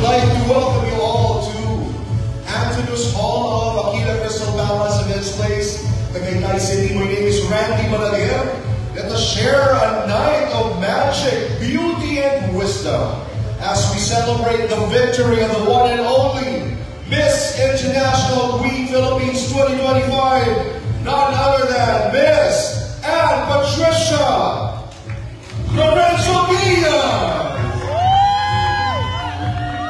like to welcome you all to Antonos Hall of Aquila Crystal Palace Events Place, Tagaytay City. My name is Randy Balaguer. Let us share a night of magic, beauty, and wisdom as we celebrate the victory of the one and only Miss International Queen Philippines 2025, none other than Miss Anne Patricia Lorenzo Villa.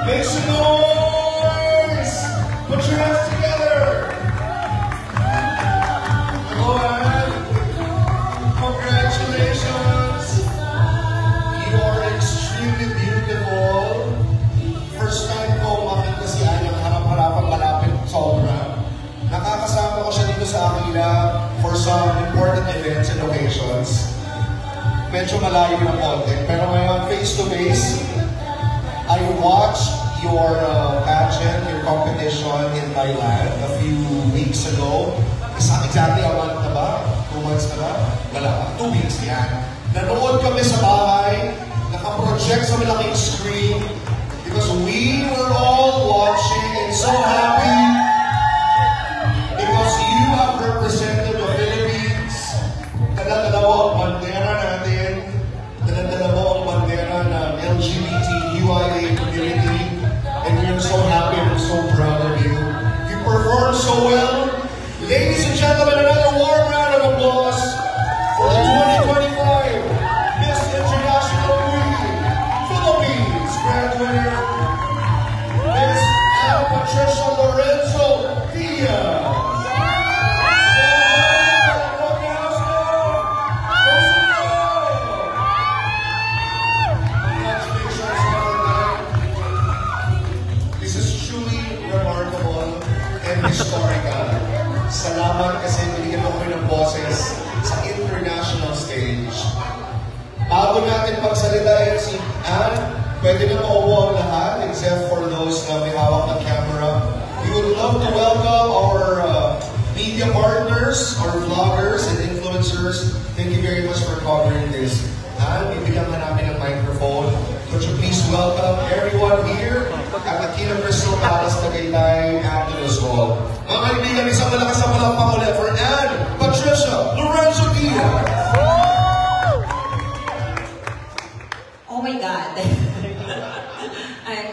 Make some noise! Put your hands together! Go ahead. Congratulations! You are extremely beautiful. First time ko umakit na si Anne ang harap-harapang malapit sobra. Nakakasama ko siya dito sa Aquila for some important events and occasions. Medyo malayo ng konti, pero ngayon face-to-face, I watched your pageant, your competition in Thailand a few weeks ago. Exactly a month na ba? 2 months na ba? Wala pa. 2 weeks yan. Nanood kami sa bahay, nakaproject sa malaking screen, because we were all watching and so happy because you have represented the Philippines. Dala-dalawa ang bandera natin. Dala-dalawa ang bandera ng LGBTQIA community. And we are so happy and so proud of you. You performed so well. Ladies and gentlemen, another warm round of applause for the 2025 Miss International Queen Philippines Grand Winner, Miss Anne Patricia Lorenzo Villa. Historical. Salamat kasi binigyan mo kami ng boses sa international stage. Bago natin pagsalitain si Anne, pwede na maupo ang lahat except for those na may hawak ng camera. We would love to welcome our media partners, our vloggers and influencers. Thank you very much for covering this. Anne, bibigyan ka namin ng microphone. Could you please welcome everyone here at Aquila Crystal Palace, Tagaytay, Antonos Hall. Mga kaibigan, isang malakas na palampang ulit for Anne Patricia Lorenzo Villa. Oh my God.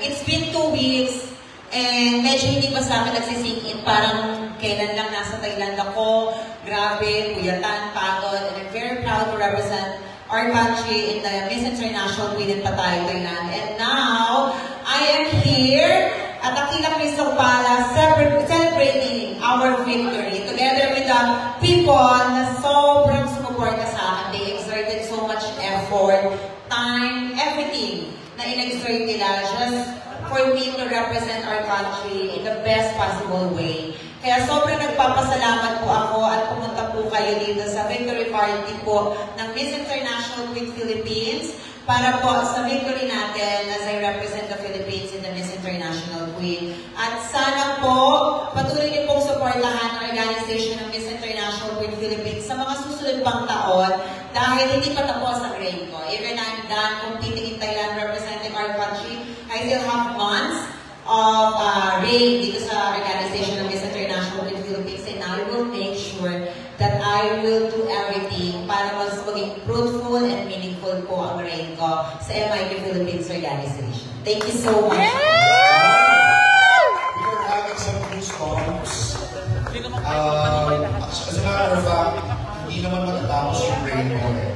It's been 2 weeks and medyo hindi pa sa akin nagsisink in. Parang kailan lang nasa Thailand ako. Grabe, kuyatan, pagod, and I'm very proud to represent our country in the Miss International Queen in Pattaya, Thailand. And now, I am here at Aquila Crystal Palace celebrating our victory together with the people na sobrang sumuporta sa akin. They exerted so much effort, time, everything na in-exert nila just for me to represent our country in the best possible way. Kaya sobrang nagpapasalamat po ako at pumunta po kayo dito sa victory party po ng Miss International Queen Philippines para po sa victory natin as I represent the Philippines in the Miss International Queen. At sana po patuloy niyo pong suportahan ang organization ng Miss International Queen Philippines sa mga susunod pang taon dahil hindi pa tapos ang reign ko. Even I'm done competing in Thailand representing our country, I still have months of reign dito sa organization ng Miss International Queen Philippines, and I will make sure that I will do everything para mas maging fruitful and meaningful po ang reign ko sa MIQ Philippines organization. Thank you so much. We are having some goosebumps. As a matter of fact, hindi naman matatapos yung reign mo eh.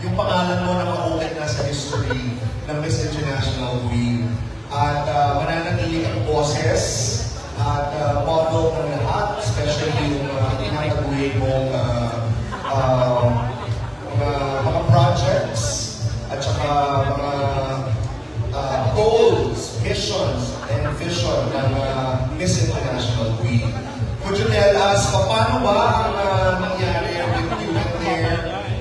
Yung pangalan mo na maukit na sa history ng Miss International Queen. At mananatili ang boses at model ng lahat, especially yung tinataguhin mong mga projects at saka mga goals, missions, and vision ng Miss International Queen. Could you tell us, paano ba ang nangyari with you and there?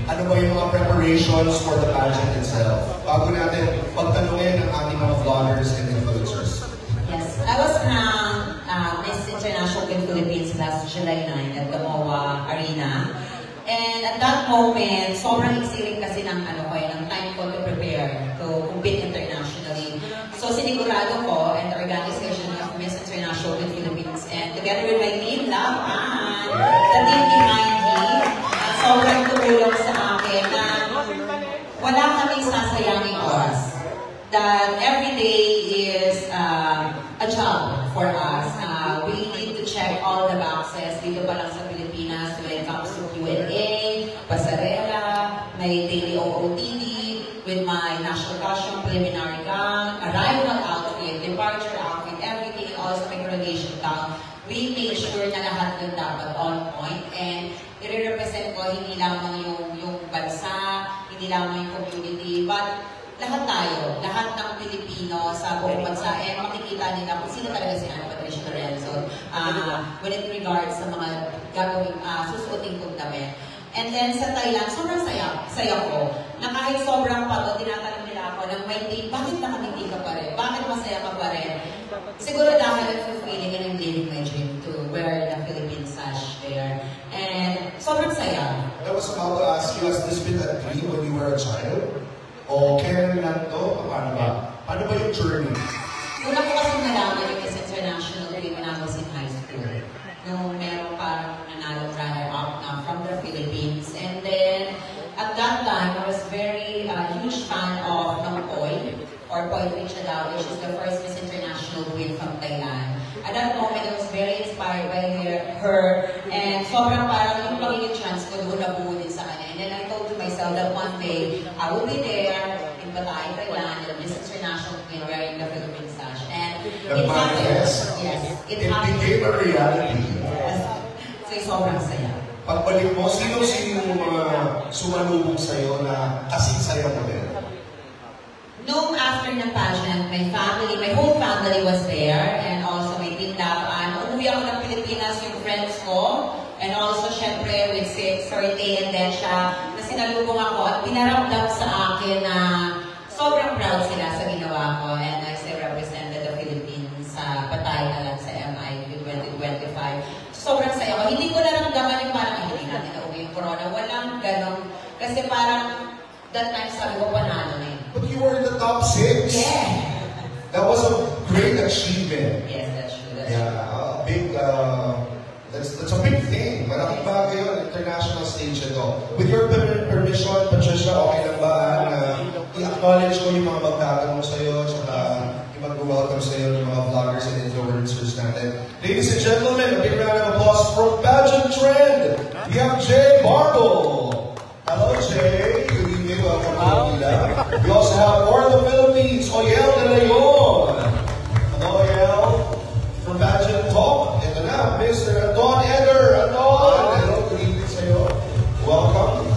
Ano ba yung mga preparations for the pageant itself? Bago natin pagtanungin ang ating mga vloggers and influencers. Yes, I was crowned Miss International Queen Philippines last July 9 at Gamoa Arena. And at that moment, sobrang exiling kasi ng time ko to prepare to compete internationally. So sinigurado ko and organization of Miss International with Philippines. And together with my team, Love Ann, the team behind me, sobrang tumulong sa akin na wala kaming sasayanging oras. That every day is a job for us. We need to check all the boxes dito pa lang sa Pilipinas when it comes to Q&A, pasarela, may daily OOTD, with my national costume, preliminary gown, arrival outfit, departure outfit, everything, also my graduation gown. We make sure na lahat ng dapat on point and i-represent ko hindi lamang yung bansa, hindi lamang yung community, but lahat tayo, lahat ng Pilipino sa buong bansa, and makikita nila kung sino talaga si Ana Patricia Lorenzo when it regards sa mga gagawing susuotin kong damit. And then sa Thailand, sobrang saya ko, na kahit sobrang pagod, tinatanong nila ako ng may team, bakit nakangiti ka pa rin? Bakit masaya ka pa rin? Siguro dahil I'm fulfilling and I'm living my dream to wear the Philippine sash there. And sobrang saya. I was about to ask you, has this been a dream when you were a child? O kailan lang to? Paano ba? Paano ba yung journey? Una ko kasi nalaman yung Miss International when I was in high school. Nung meron parang nanalo runner-up na from the Philippines. And then, at that time, I was very huge fan of Nong Poi, or Poi Richadao, which is the first Miss International queen from Thailand. At that moment, I was very inspired by her, and sobrang parang yung pagiging chance ko doon nabuo din sa kanya. And then I told to myself that one day, I will be there in Batay, Thailand, and Miss International queen wearing the Philippine sash. And it happened. Yes, it happened. Became a reality. Yes. So, sobrang saya. Pagbalik mo, sino-sino yung mga sumalubong sa'yo na kasing saya mo din? Noong after ng pageant, my family, my whole family was there, and also my team Dapan. Umuwi ako ng Pilipinas, yung friends ko, and also, syempre, with Sir Tay and Desha, na sinalubong ako at pinaramdam sa akin na sobrang proud sila sa ginawa ko, and I still represented the Philippines sa Patay sa MI 2025. Sobrang saya ko. Hindi ko naramdaman yung parang hindi natin nauwi yung corona. Walang ganong, kasi parang that time sabi ko panalo na yun. But you were in the top 6. Yeah. That was a great achievement. Yes, that's true. That's Yeah, that's a big thing. Malaking bagay yun, international stage ito. With your permission, Patricia, okay lang ba na i-acknowledge ko yung mga magtatanong sa'yo, tsaka yung mag-welcome sa'yo ng mga vloggers and influencers natin. Ladies and gentlemen, a big round of applause for Pageant Trend. We have Jay Marble. Hello, Jay. Good evening. Welcome to Manila. We also have For the Philippines, Oyel de Leon. Hello, Oyel. From Pageant Talk. Ito na, Mr. Adon Eder. Adon. Hello, good evening sa'yo. Welcome.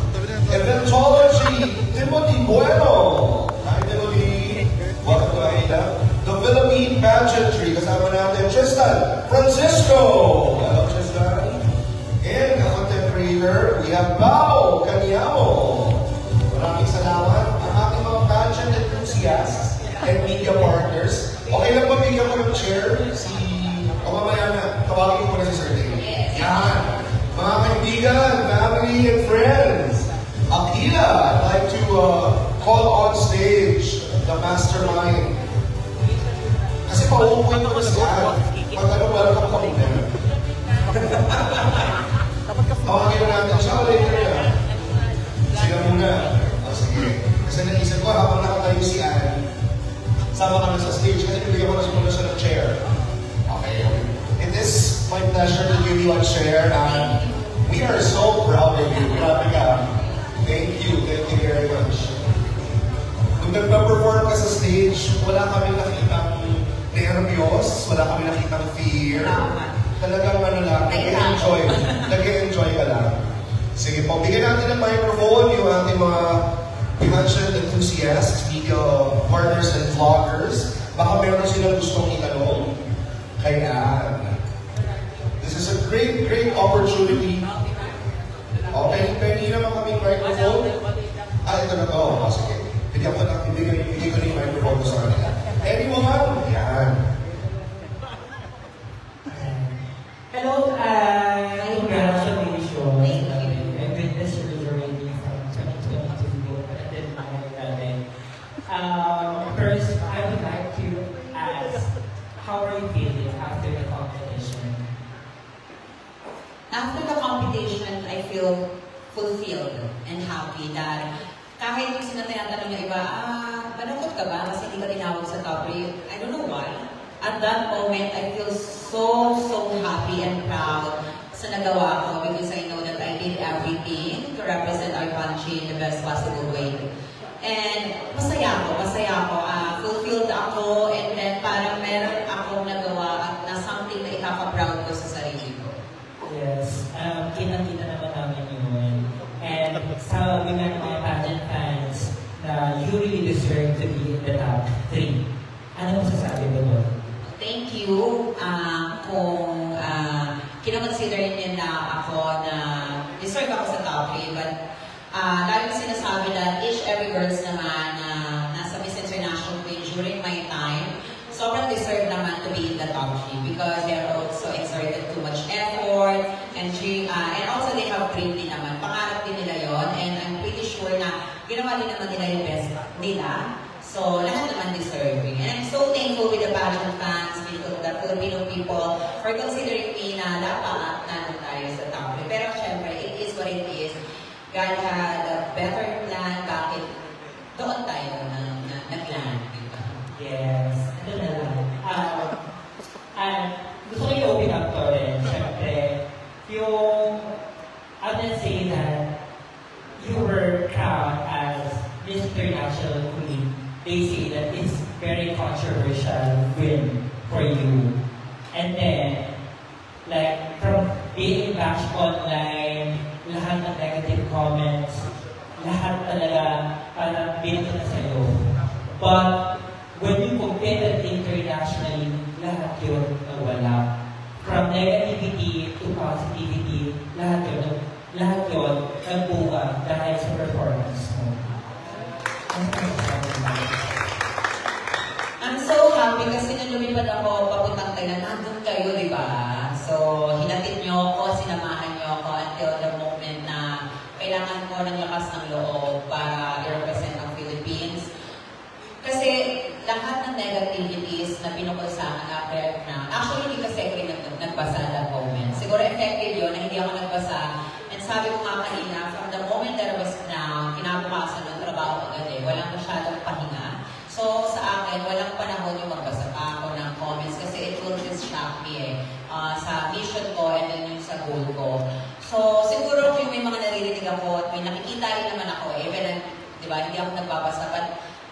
Eventology, Timothy Bueno. Hi, Timothy. Welcome to Manila. The Philippine Pageantry. Kasama natin, Tristan Francisco. Hello, Tristan. And the content creator, we have Bao Kanyamo. Maraming salamat. Ang ating mga pageant enthusiasts and media partners. Okay lang ba bigyan ko ng chair? Mamaya na, tawagin ko na si Sir Dave. Yan. Mga kaibigan, family and friends. Akila, I'd like to call on stage the mastermind. Kasi pauupuin ko na siya. Welcome ka muna. Tawagin na natin siya. Later na. Sila muna. Sige. Kasi naisip ko, habang nakatayo si Anne, sama ka na sa stage kasi bibigyan ko na siya ng chair. Okay. It is my pleasure to give you a chair, and we are so proud of you. Grabe ka. Thank you very much. Nung nagpa-perform ka sa stage, wala kami nakitang nervyos, wala kami nakitang fear. Talagang ano lang, nag-enjoy ka lang. Sige po, bigyan natin ng microphone yung ating mga pageant enthusiasts, media partners and vloggers. Baka meron silang gustong itanong. Kaya, this is a great opportunity. Okay, pwede naman kami microphone. Ito na to. Sige. Bigyan ko na yung microphone sa kanila. Anyone? Yan. Hello, congratulations. I've witnessed your journey from 2022 and then First, I would like to ask, how are you feeling after the competition? After the competition, I feel fulfilled and happy that kahit yung tinatanong ng iba, malungkot ka ba kasi hindi ka tinawag sa top 3? I don't know why. At that moment, I feel so happy and proud sa nagawa ko because I know that I did everything to represent our country in the best possible way. And masaya ako. Fulfilled ako and then parang meron akong nagawa at na something na ikaka-proud ko sa sarili ko. Yes, kitang-kita naman namin yun. And sabi nga ng mga pageant fans na you really deserve to be in the top 3. Ano masasabi mo doon? Thank you. Kung kinoconsider niyo na ako na deserve ako sa top 3, but lagi sinasabi na every girls naman na nasa Miss International Queen during my time, sobrang deserve naman to be in the top 3 because they're also exerted too much effort and also they have dream din naman. Pangarap din nila yon and I'm pretty sure na ginawa din naman nila yung best nila. So, lahat naman deserving. And I'm so thankful with the pageant fans, with the Filipino people for considering me na dapat nandun tayo sa top 3. Pero syempre, it is what it is. God had a better plan, bakit doon tayo nag-land. Yes, ito na lang. Gusto ko i-open up to rin. Siyempre, I would say that you were crowned as Miss International Queen. They say that it's very controversial win for you. And then, like, from being bashed online, lahat ng negative comments, lahat talaga parang binito na sa'yo. But, when you compare it internationally, lahat yun nawala. From negativity to positivity, lahat yun nagbuka dahil sa performance mo. I'm so happy kasi nung lumipad ako papuntang Thailand, nandun kayo, di ba? So, hinatid niyo ako, sinamahan niyo ako until the moment na kailangan ko ng lakas ng loob para i-represent ang Philippines. Kasi lahat ng negativities na pinukul sa akin after na, actually hindi kasi ako nagbasa that moment. Siguro effective yun na hindi ako nagbasa. And sabi ko nga kanina, from the moment that I was na kinabukasan ng trabaho agad walang masyadong pahinga. So sa akin, walang panahon yung magbasa pa ako ng comments kasi it will just shock me sa mission ko and then yung sa goal ko. So siguro kung may mga naririnig ako at may nakikita rin naman ako, even di ba, hindi ako nagbabasa, but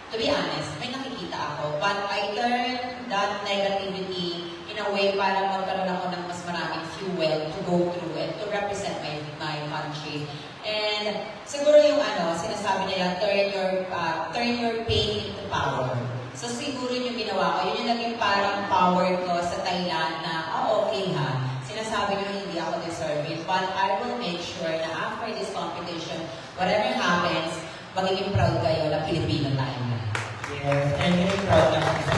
to be honest, may nakikita ako. But I turned that negativity in a way para magkaroon ako ng mas maraming fuel to go through and to represent my country. And siguro yung sinasabi nila, turn your pain into power. So siguro yung ginawa ko, yun yung naging parang power ko sa Thailand na, okay ha, sinasabi nyo hindi ako deserving. But I will make sure na after this competition, whatever happens, magiging proud kayo na Pilipino tayo. Yes, and very proud na sa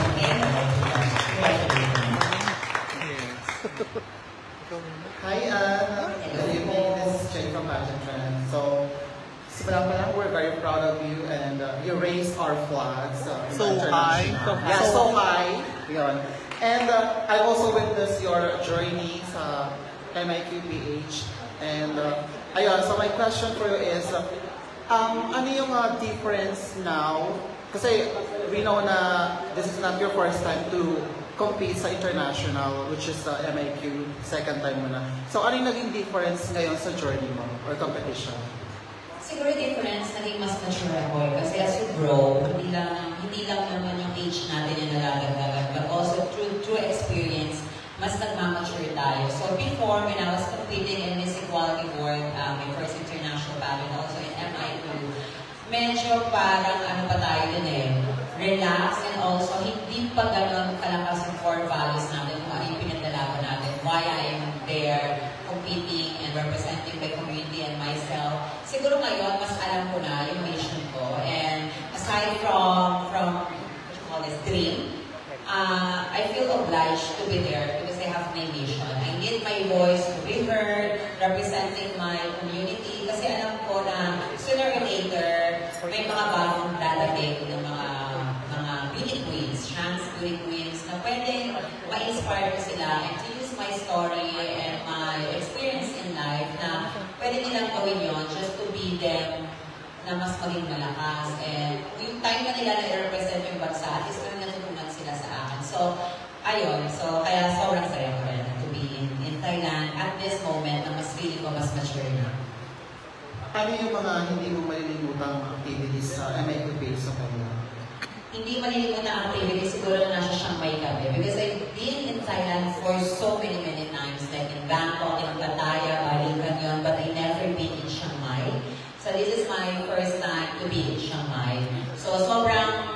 Hi, good evening. This is Jay from Pageant Trend. So, we're very proud of you and you raised our flags. So high. Yeah, so high. Yun. And I also witnessed your journey sa MIQPH. And ayun, so my question for you is, ano yung difference now? Kasi we know na this is not your first time to compete sa international, which is the MIQ, second time mo na. So ano yung naging difference ngayon sa journey mo or competition? Siguro difference, naging mas mature ako kasi as you grow, hindi lang naman yung age natin yung nalalagdagan, but also through experience, mas nagmamature tayo. So before, when I was competing in Miss Equality World, my first international pageant, also in MIQ, medyo parang pa tayo din relax and also hindi pa gano'n kalakas yung core values natin kung ano yung pinagdalaban natin, why I am there competing and representing the community and myself. Siguro ngayon, mas alam ko na yung mission ko. And aside from what you call this, dream, I feel obliged to be there because I have my mission. I need my voice to be heard, representing my community. Kasi alam ko na sooner or later, may mga bagong dadating ng mga beauty queens, trans beauty queens, na pwede ma-inspire ko sila and to use my story and my experience in life na pwede nilang gawin yun just to be them na mas maging malakas. And yung time na nila na i-represent yung bansa, at least kami natutunan sila sa akin. So, ayun. So, kaya sobrang saya ko rin to be in Thailand at this moment na mas feeling ko mas mature na. Ano yung mga hindi mo malilimutang activities sa MIQ page sa kanya? Hindi malilimutan ang activities siguro na nasa Chiang Mai kami because I've been in Thailand for so many times, like in Bangkok, in Pattaya, Balikan yun, but I never been in Chiang Mai. So this is my first time to be in Chiang Mai. So sobrang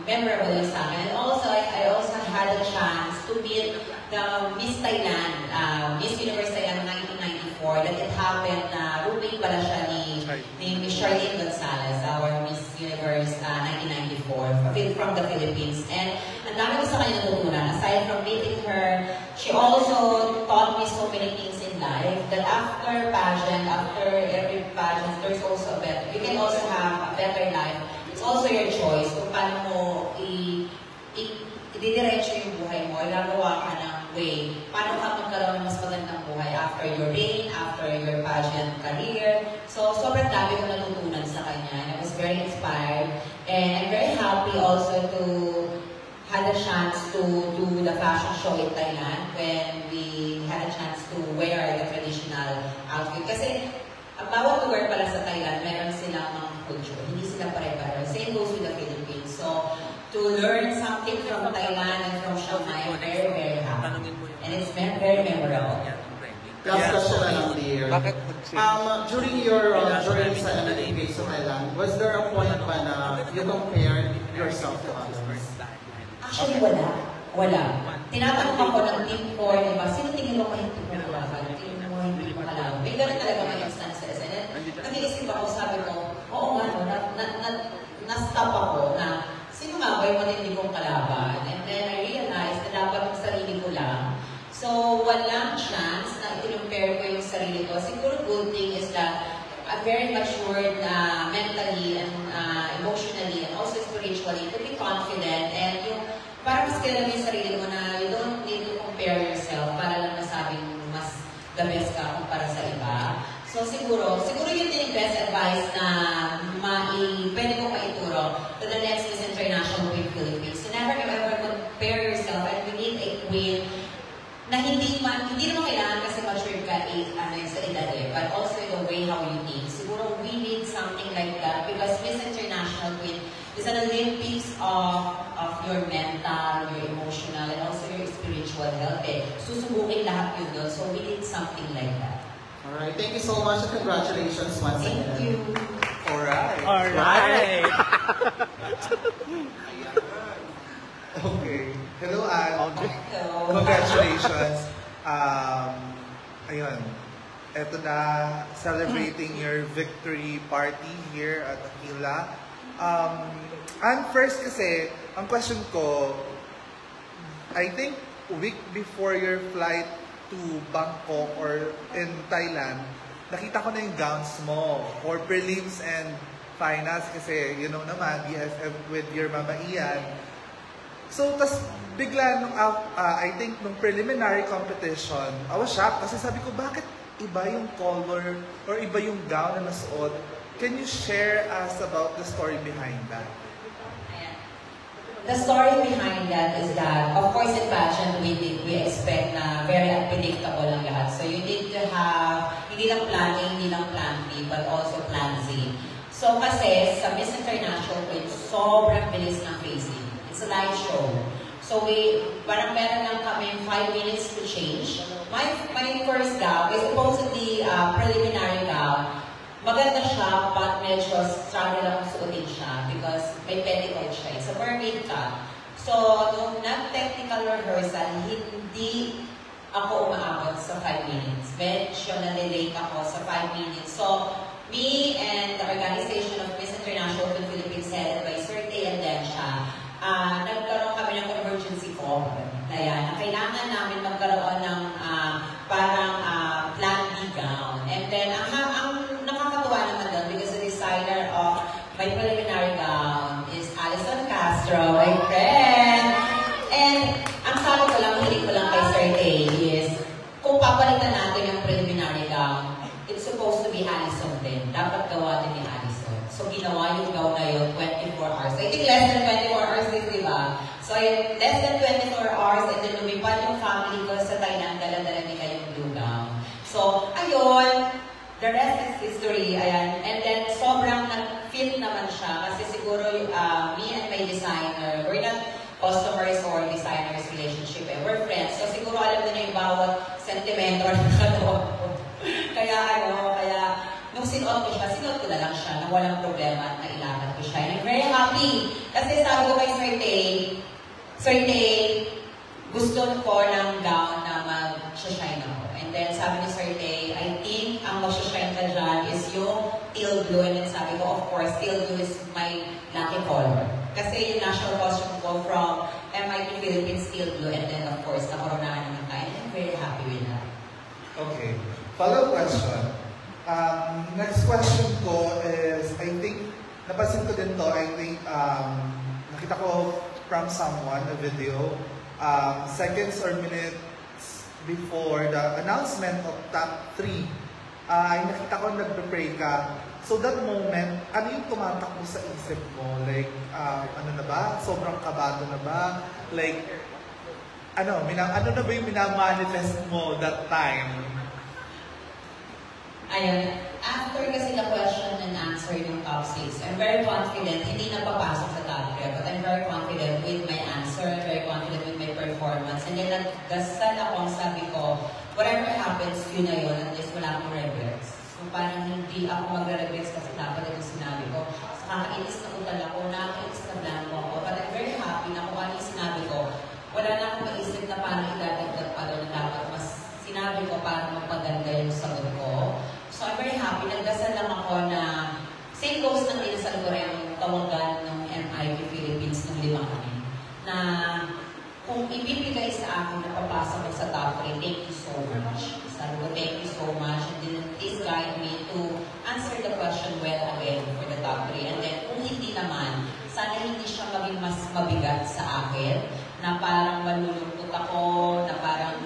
memorable yun sa akin. And also, I also had a chance to meet the Miss Thailand, Miss Universe Thailand 1994, that it happened na roommate pala siya ni Miss Charlene Gonzalez, our Miss Universe 1994 from the Philippines. And ang dami ko sa kanya natutunan. Aside from meeting her, she also taught me so many things in life that after pageant, after every pageant, there's also a better, you can also have a better life. It's also your choice kung paano mo i-didiretso yung buhay mo, ilagawa ka ng way. Paano ka magkaroon ng mas magandang buhay after your reign, after your pageant career. So, sobrang dami ko natutunan sa kanya. And I was very inspired. And I'm very happy also to had a chance to do the fashion show in Thailand when we had a chance to wear the traditional outfit. Kasi, ang bawat lugar pala sa Thailand, meron silang mga culture. Hindi sila pare-pareho. Same goes with the Philippines. So, to learn something from Thailand and from Chiang Mai, I'm very, very happy. And it's very memorable. Last question na lang, dear. During your journey sa MLA sa Thailand, was there a point ba na you compared yourself to others? Actually, wala. Wala. Tinatanong ako ng team 4, diba? Sino tingin mo hindi mo kalaban? Tingin mo hindi mo kalaban? May ganun talaga mga instances. And then, nag-iisip ako, sabi ko, oo nga, no, na-stop ako na sino nga ba yung matindi kong kalaban? And then I realized na dapat yung sarili ko lang. So, walang chance na i-compare ko yung sarili ko. Siguro good thing is that I'm very matured mentally and emotionally and also spiritually to be confident and yung para mas kilala mo yung sarili mo na you don't need to compare yourself para lang masabing mas the best ka kumpara sa iba. So siguro yun din yung best advice na pwede kong maituro to the next Miss International Queen Philippines. So never ever compare yourself and we need a queen na hindi naman kailangan kasi mature ka sa edad but also the way how you think. Siguro we need something like that because Miss International Queen is an Olympics of your mental, your emotional, and also your spiritual health. Susubukin lahat yun doon. So we need something like that. Alright, thank you so much and congratulations once again. Thank you. Alright. Okay. Hello, Anne. Hello. Congratulations. Ayun. Eto na, celebrating your victory party here at Aquila. And first kasi, ang question ko, I think week before your flight to Bangkok or in Thailand, nakita ko na yung gowns mo for prelims and finals kasi, you know naman, BFF with your Mama Ian. So, tas bigla nung, I think, nung preliminary competition, I was shocked kasi sabi ko, bakit iba yung color or iba yung gown na nasuot? Can you share us about the story behind that? The story behind that is that, of course, in fashion, we expect na very unpredictable ang lahat. So you need to have, hindi lang plan A, hindi lang plan B, but also plan Z. So kasi, sa Miss International Queen, sobrang bilis ng facing. It's a live show. So parang meron lang kami 5 minutes to change. My first gown is supposedly preliminary gown. Maganda siya, but medyo struggle akong suotin siya because may petticoat siya. It's a mermaid cut. So, nung non-technical rehearsal, hindi ako umaabot sa 5 minutes. Medyo nalilate ako sa 5 minutes. So, me and the organization of Miss International Philippines headed by Sir Tayan Densha, nagkaroon kami ng emergency call na yan. Kailangan namin magkaroon ng parang plan B gown. And then, ang nakakatuwa naman doon because the designer of my preliminary gown is Alison Castro, my friend. So, yun, less than 24 hours, and then lumipad yung family ko sa Thailand, dala-dala nila yung blue gown. So, ayun, the rest is history, ayan. And then, sobrang nag-fit naman siya, kasi siguro me and my designer, we're not customers or designers relationship, eh. We're friends. So, siguro alam na yung bawat sentimento na nakatawa ko. Kaya, nung sinuot ko siya na lang siya, na walang problema at nailakad ko siya. And I'm very happy. Kasi sabi ko kay Sir Tay, gusto ko ng gown na mag-shine ako. And then sabi ni Sir Tay, I think ang mag-shine ka dyan is yung teal blue. And then sabi ko, of course, teal blue is my lucky color. Kasi yung national costume ko from MIT Philippines, teal blue. And then, of course, nakoronahan naman tayo. And I'm very happy with that. Okay. Follow-up question. Next question ko is, I think, napansin ko din to, I think, nakita ko from someone, a video, seconds or minutes before the announcement of top 3, ay nakita ko nagpe-pray ka. So that moment, ano yung tumatakbo sa isip mo? Like, ano na ba? Sobrang kabado na ba? Like, ano na ba yung minamanifest mo that time? Ayun, after kasi the question and answer yung top 6, I'm very confident, hindi na papasok sa top 3, but I'm very confident with my answer, I'm very confident with my performance. And then nagdasal akong sabi ko, whatever happens, yun na yun, at least wala akong regrets. So parang hindi ako magre-regrets kasi dapat ito sinabi ko. So kakainis na utal ako, nakakainis na blanco ako, but I'm very happy na kung ano yung sinabi ko, wala na akong maisip na parang idadagdag pa doon na dapat mas sinabi ko para magpaganda yung sagot ko. So I'm very happy. Nagdasal lang ako na same goes ng inasal ko rin tawagan ng MIT Philippines ng 5 kami. Na kung ibibigay sa akin na papasok ko sa top 3, thank you so much. Sabi ko, thank you so much. And then please guide me to answer the question well again for the top 3. And then kung hindi naman, sana hindi siya maging mas mabigat sa akin. Na parang malulungkot ako, na parang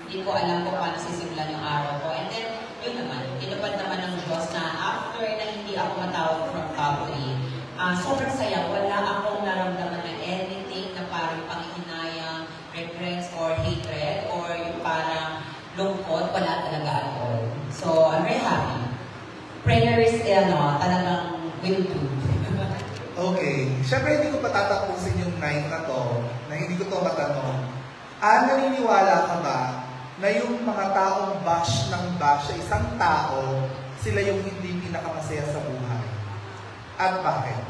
hindi ko alam kung paano sisimulan yung araw ko. And then, yun naman, tinupad naman ng Diyos na after na hindi ako matawag from top 3, sobrang saya, wala akong naramdaman na anything na parang panghihinayang, regrets, or hatred, or yung parang lungkot, wala talaga at all. So, I'm very happy. Prayers, talagang will do. Okay. Siyempre, hindi ko patatapusin yung 9 na to, na hindi ko to matanong. Naniniwala ka ba na yung mga taong bash ng bash sa isang tao, sila yung hindi pinakamasaya sa buhay? At bakit?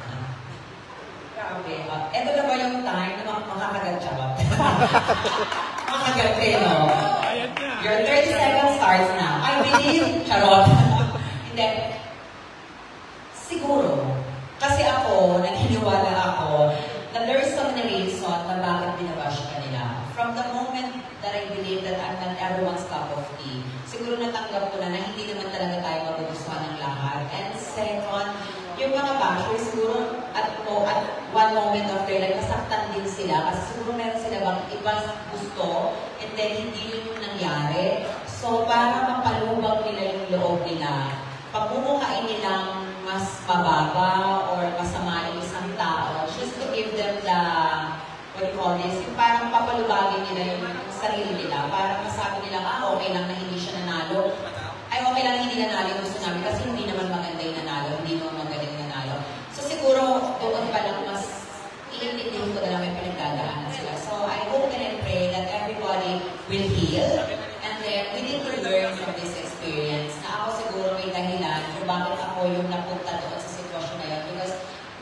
Grabe. Ito na ba yung time na makakagal-charot? Makagal kayo, no? Your 30 seconds starts now. I believe, charot. Hindi. Siguro. Kasi ako, naniniwala ako, na there is so many reasons na bakit binabash ka nila. From the moment that I believe that I'm not everyone's cup of tea, siguro natanggap ko na hindi naman talaga tayo magugustuhan ng lahat. And second, yung mga bashers, siguro at one moment of their life, nasaktan din sila kasi siguro meron sila bang ibang gusto and then hindi yun yung nangyari. So, para mapalubag nila yung loob nila, pagmumukhain nilang mas mababa or masama yung isang tao, just to give them the what do you call this, yung parang papalubagin nila yung sarili nila, parang masabi nila, okay lang na hindi siya nanalo. Ay, okay lang hindi nanalo yung gusto namin kasi hindi naman maganda yung nanalo, hindi naman maganda yung nanalo. So siguro, doon pa lang mas iintindihin ko na lang may pinagdadaanan sila. So I hope and I pray that everybody will heal and then we need to learn from this experience na ako siguro may dahilan kung bakit ako yung napunta doon sa sitwasyon na yun because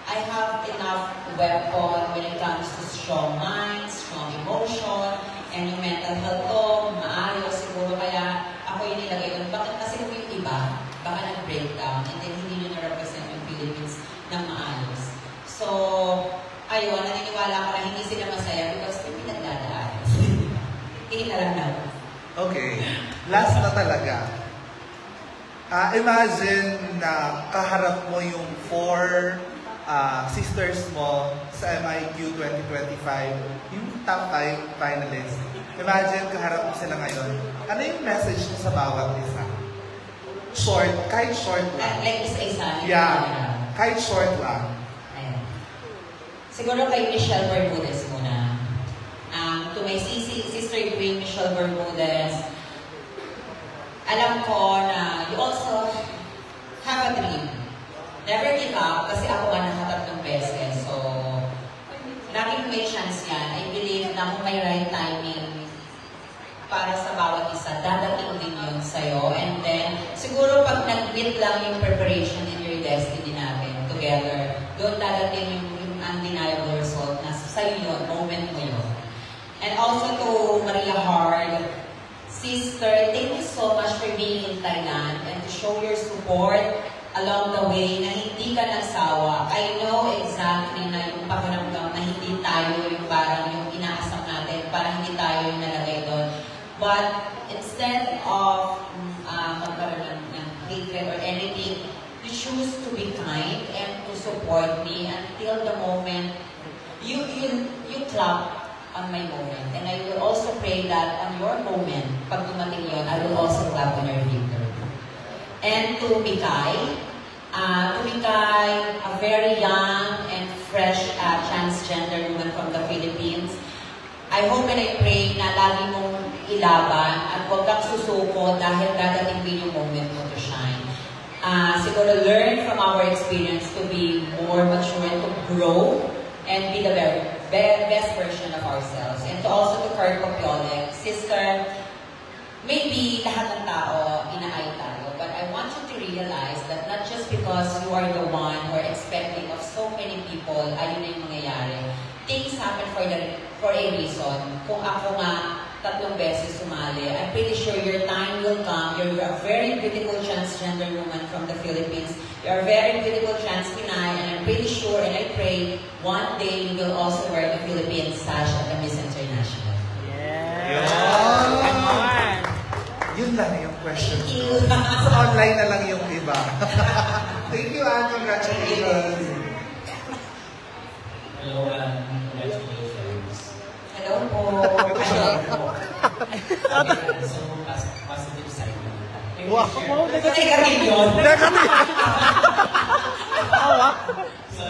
I have enough weapon when it comes to strong mind, strong emotion, and yung mental health ko, maayos siguro kaya ako yung nilagay doon. Bakit kasi kung yung iba, baka nag-breakdown and then hindi nyo na-represent yung Philippines ng maayos. So, ayun, naniniwala ko na hindi sila masaya because may pinagdadaan. Tingin na lang na. Okay. Last na talaga. Imagine na kaharap mo yung 4 sisters mo sa MIQ 2025, yung top 5 finalists. Imagine, kaharap mo sila ngayon. Ano yung message mo sa bawat isa? Short, kahit short lang. Like isa-isa. Yeah, kahit short lang. Ayan. Siguro kay Michelle Bermudez muna. Sister Queen Michelle Bermudez, alam ko na you also have a dream. Never give up, kasi ako nga nakatatlong beses. So, laging may chance yan. I believe na kung may right timing para sa bawat isa, dadating din yun sa'yo. And then, siguro pag nag-meet lang yung preparation in your destiny natin together, doon dadating yung undeniable result na sa'yo yun, moment mo yun. And also to Maria Hard, sister, thank you so much for being in Thailand and to show your support along the way na hindi ka nagsawa. I know exactly na yung pakiramdam na hindi tayo yung parang yung inaasam natin, parang hindi tayo yung nalagay doon. But instead of magkaroon ng hatred or anything, you choose to be kind and to support me until the moment you clap on my moment. And I will also pray that on your moment, pag dumating yun, I will also clap on your victory. And to Mikay, a very young and fresh transgender woman from the Philippines, I hope and I pray na lagi mong ilaban at huwag kang susuko dahil dadating din yung moment mo to shine. Siguro learn from our experience to be more mature and to grow and be the best version of ourselves. And to also to Kurt Copiolek, sister, maybe lahat ng tao inaay tayo, but I want you to realize that not just because you are the one who are expecting of so many people, ayun na yung mangyayari. Things happen for a reason. Kung ako nga 3 beses sumali, I'm pretty sure your time will come. You're a very beautiful transgender woman from the Philippines. You're a very beautiful trans Pinay, and I'm pretty sure and I pray one day you will also wear the Philippine sash at the Miss International. Yun lang yung question. Thank you. So online na lang yung iba. Thank you, Anne. Congratulations. Hello, congratulations. Hello po. So, positive side naman. Wow! Negative yun. So,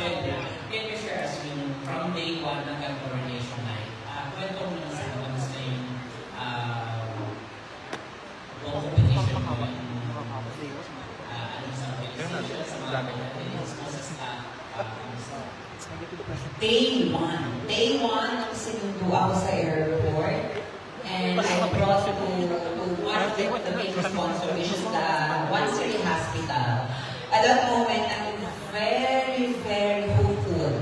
can you share us from day 1 hanggang coronation night? Kwento mo lang sa kamusta yung competition mo sa mga Day 1. Day 1, nung sinundo ako sa airport. And I brought to one of the main sponsor, which is the One City Hospital. At that moment, I'm very, very hopeful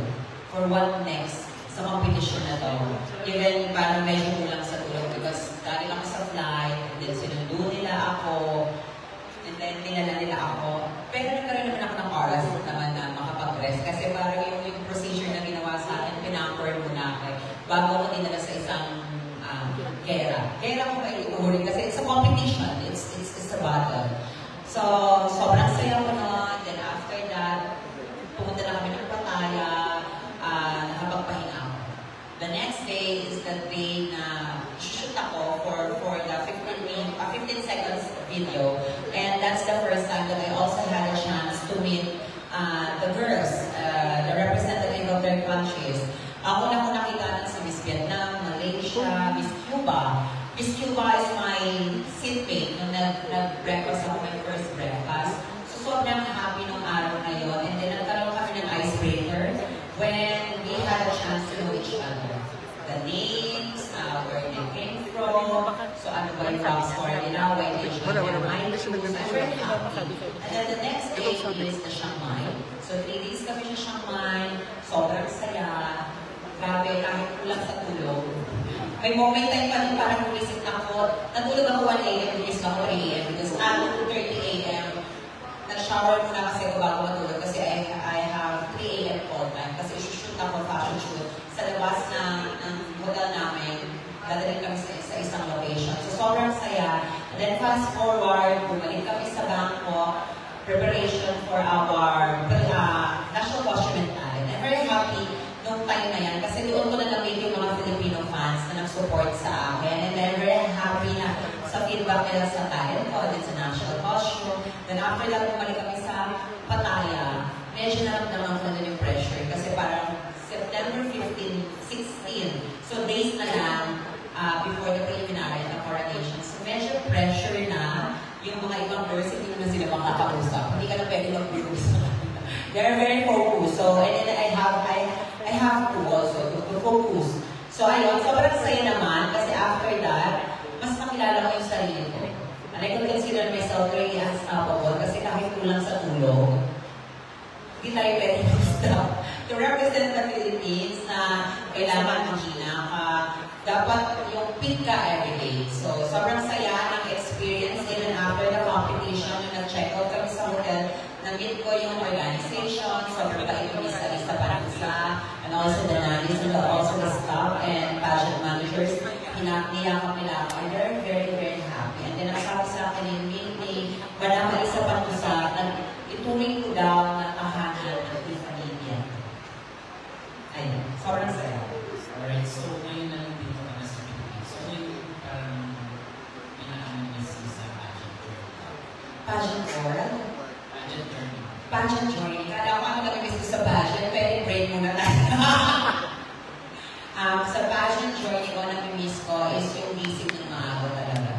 for what next sa competition na to. Even parang medyo kulang sa tulog because galing ako sa flight, and then sinundo nila ako, and then dinala nila ako. Pero nagkaroon naman ako ng oras naman na makapag-rest kasi parang yung procedure na ginawa sa akin, pinanker muna ako bago ako dinala sa isang gera. Gera ko ba iuhurin kasi it's a competition, it's a battle. So, sobrang saya ko nun. Then after that, pumunta na kami ng Pattaya, nakapagpahinga ako. The next day is the day na shoot ako for the 15 seconds video. And that's the first time that I also had a chance to meet the girls, the representative of their countries. Ako na ko nakita ng sa Miss Vietnam, Malaysia, Miss Cuba. Miss Cuba is my seatmate nung nag-breakfast ako, my first breakfast. So sobrang happy nung araw na yun. And then nagkaroon kami ng icebreaker when we had a chance to know each other. The names, where they came from, so ano ba yung top score nila, why they joined their mind shoes. I'm very happy. And then the next day is the Chiang Mai. So 3 days kami sa Chiang Mai, sobrang saya. Grabe, kahit kulang sa tulog. May moment time pa rin parang umisip na ako. Natulog ako 1 a.m. Umisip ako 3 a.m. Because at 2:30 a.m. nag-shower muna kasi ako bago matulog kasi I have 3 a.m. call time. Kasi isushoot ako, fashion shoot sa labas ng hotel namin. Dadalhin kami sa isang location. So sobrang saya. And then fast forward, bumalik kami sa Bangkok. Preparation for our national costume and talent. I'm very happy nung time na yan kasi doon ko na na-meet yung mga Filipino fans na nag-support sa akin. And I'm very happy na sa feedback nila sa talent ko, din sa national costume. Then after that, bumalik kami sa Pattaya. Medyo naramdaman ko na yung pressure kasi parang September 15, 16. So days na lang before for the preliminary na coronation. So medyo pressure na yung mga ibang girls, hindi naman sila makakausap. Hindi ka na pwede mag-groups. They're very focused. So, and then I have to also to focus. So ayun, sobrang saya naman kasi after that, mas nakilala ko yung sarili ko. And I could consider myself really unstoppable kasi kahit kulang sa tulog, hindi tayo pwede mag-stop. To represent the Philippines na kailangan ng Gina, dapat yung pick ka everyday. So, sobrang saya ng experience even after the competition, yung nag-check out kami sa hotel, na-meet ko yung organization, sobrang bait yung isa-isa parang isa, and also the nannies, and also the staff and pageant managers, niyakap nila ako, and they're very, very happy. And then, ang sabi sa akin yung meeting, Madam Elisa Pantusa, ituring ko daw na tahanan ng Tiffany. Ayun, sobrang saya. Alright, so ngayon na lang dito ka na sa Philippines. So yung parang pinaanan niya sa pageant journey. Pageant world? Pageant journey. Pageant journey. Kala ko ano nag-miss sa pageant, pwede break muna tayo. Sa pageant journey ko, nag-miss ko is yung basic ng maaga talaga.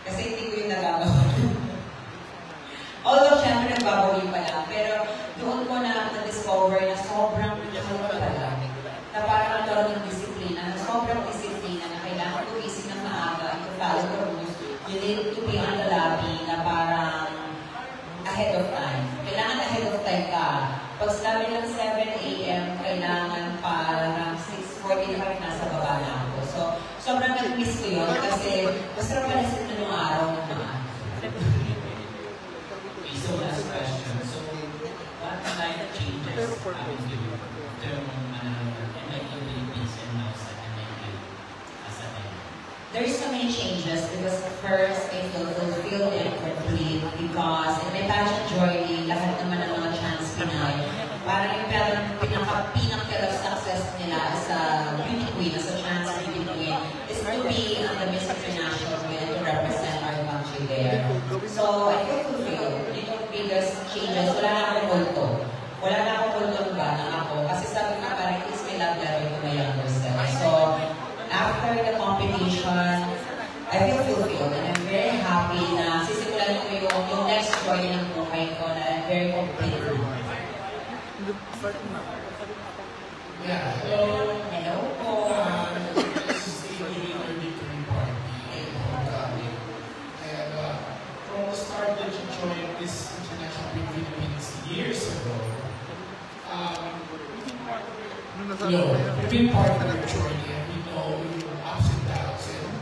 Kasi hindi ko yung nagagawa. Although, syempre, nagbabawi pa lang. Pero doon ko na-discover na sobrang kaya talaga. Na parang nagkaroon ng disiplina, na sobrang disiplina na kailangan gumising ng maaga, to follow the rules. You need to be on the lobby na parang ahead of time. Kailangan ahead of time ka. Pag sabi ng 7 a.m., kailangan parang 6:45 nasa baba na ako. So, sobrang nag-miss ko yun kasi masarap pala sa nung araw na naman. Okay, so last question. So, what life changes happened to you from MIQ Philippines and now sa MIQ as a time? There's so many changes because first, I feel fulfilled and complete because in my pageant journey, lahat naman ng mga trans Pinay, parang yung pinaka of success nila as a beauty queen, as a trans beauty queen, is to be on the Miss International and to represent our country there. So, I feel fulfilled. Yung biggest changes, wala na akong multo. Wala na akong multo nung bata ako kasi sabi ko parang it's my love letter to my younger self. So, after the competition, I feel fulfilled and I'm very happy na sisimulan ko yung next journey ng buhay ko na I'm very complete. Yeah, so, Hello po. this is the winner victory party in Hong Kong. And from the start that you joined this International Philippines years ago, you've been part of your journey and we know your ups and downs. And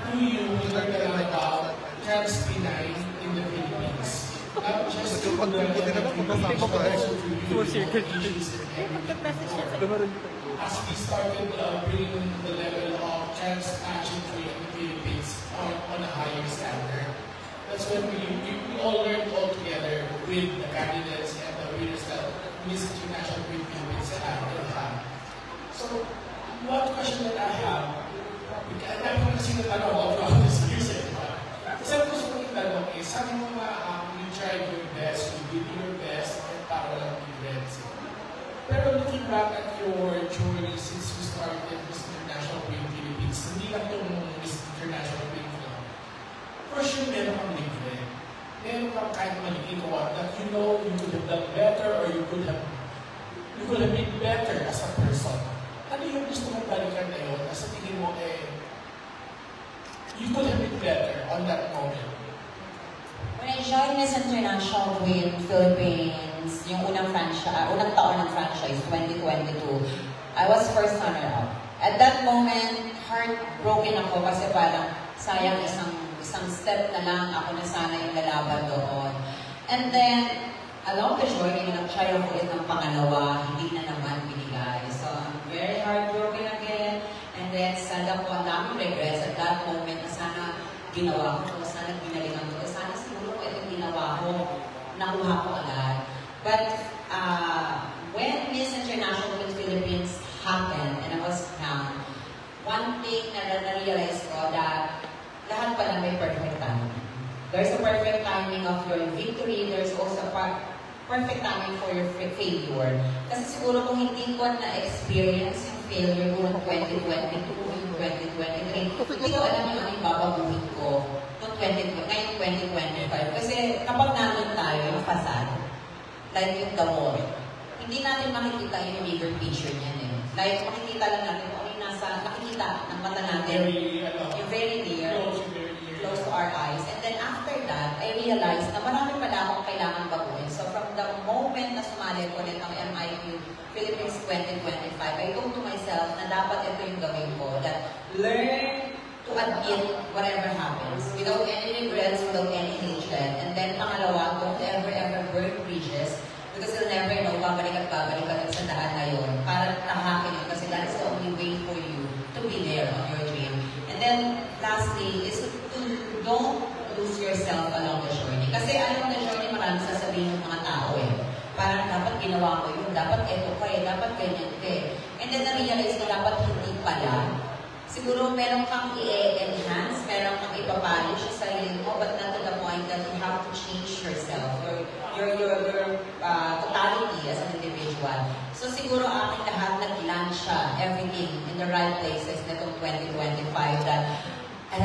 through you, we learned a lot about trans Pinay in the Philippines. Not just through the Philippines, but also through you, issues and everything. As we started bringing the level of trans pageantry in the Philippines on a higher standard, that's when we all learned all together with the candidates and the winners that Miss International Philippines have. So, one question that I have, and I'm going to see the tanong all throughout this years. Isa gusto kong itanong is, sabi mo nga, you tried your best, you did your best, and para lang difference. Pero looking back at your journey since you started Miss International Philippines, hindi lang itong Miss International Philippines. For sure, meron kang regret. Meron kang kahit maliit one that you know you could have done better or you could have been better as a person. Ano yung gusto mong balikan na yun? Sa tingin mo, you could have been better on that moment. When I joined Miss International with Philippines, yung unang taon ng franchise, 2022, I was first runner-up. At that moment, heartbroken ako kasi parang sayang isang step na lang ako na sana yung lalaban doon. And then, along the journey, nag-try ako ulit ng pangalawa, hindi na naman binigay. So, I'm very heartbroken again. And then, sana po, ang daming regrets at that moment na sana ginawa ko, sana ginalingan ko, sana siguro ko itong ginawa ko, nakuha ko agad. But, when Miss International in Philippines happened and I was crowned, one thing na na-realize ko that lahat pala may perfect timing. There's a perfect timing of your victory, there's also perfect timing for your failure. Kasi siguro kung hindi ko na-experience yung failure ko noong 2022, yung 2023, hindi ko alam yung ano yung babaguhin ko ngayong 2025. Kasi kapag nandun tayo, yung facade, like yung the mall, hindi natin makikita yung bigger picture niyan eh. Like, makikita lang natin kung ano yung nakikita ng mata natin, yung very near, close to our eyes. And then after that, I realized na marami pala akong kailangan baguhin. So from the moment na sumali ko ulit ang MIQ Philippines 2025, I told to myself na dapat ito yung gawin ko, that learn to admit whatever happens, without any regrets, without any hatred. And then pangalawa, don't ever burn bridges, because you'll never know, babalik at sa daan na yun, para tahakin yun, kasi that is the only way for you to be there on your dream. And then, lastly, is to don't lose yourself along the journey. Kasi along the journey, marami sasabihin ng mga tao eh. Parang dapat ginawa ko yun, dapat eto ka eh, dapat ganyan ka eh. And then na-realize na dapat hindi pala. Siguro meron kang i-enhance, meron kang ipapolish sa sarili mo, but not to the point that you have to change yourself, your totality as an individual. So siguro aking lahat nag-land siya, everything in the right places nitong 2025 that I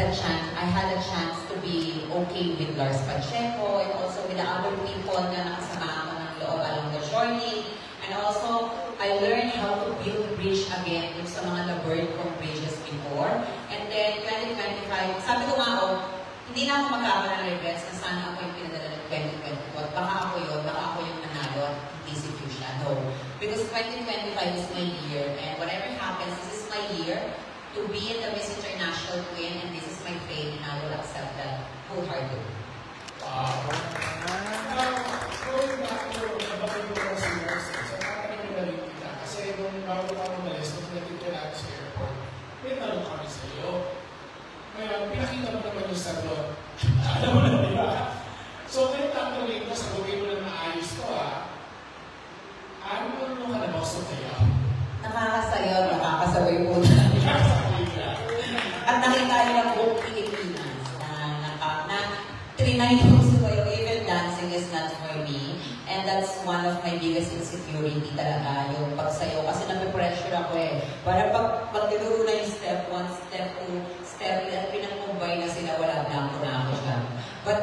had a chance to be okay with Lars Pacheco and also with the other people na nakasama ako ng loob along the journey. And also, I learned how to build bridge again with sa mga na-burn kong bridges before. And then, 2025, sabi ko nga ako, hindi na ako magkakaroon ng regrets na sana ako yung pinadala ng 2024. Baka ako yung nanalo at hindi si Fuchsia. No. Because 2025 is my year, and whatever happens, this is my year to be in the Miss International Queen, and this is my fate, and I will accept that wholeheartedly. Wow. Now, going back to the Nurses, so parang nagaling kita. Kasi nung bago ka umalis, nung nagtito natin sa airport, may tanong kami sa iyo. Ngayon, pinakita mo naman yung sagot. Alam mo na, di ba? So, ngayon tatanungin ko, sagutin mo na maayos ko, ano ka na ba gusto kayo? Nakakasayaw, nakakasaway po na. At nakita yung buong Pilipinas na trinay ko sumayo, even dancing is not for me. And that's one of my biggest insecurity talaga, yung pagsayaw. Kasi napipressure ako eh. Para pag tinuro na yung step 1, step 2, step 3, at pinag-combine na sila, wala blanco na ako dyan. But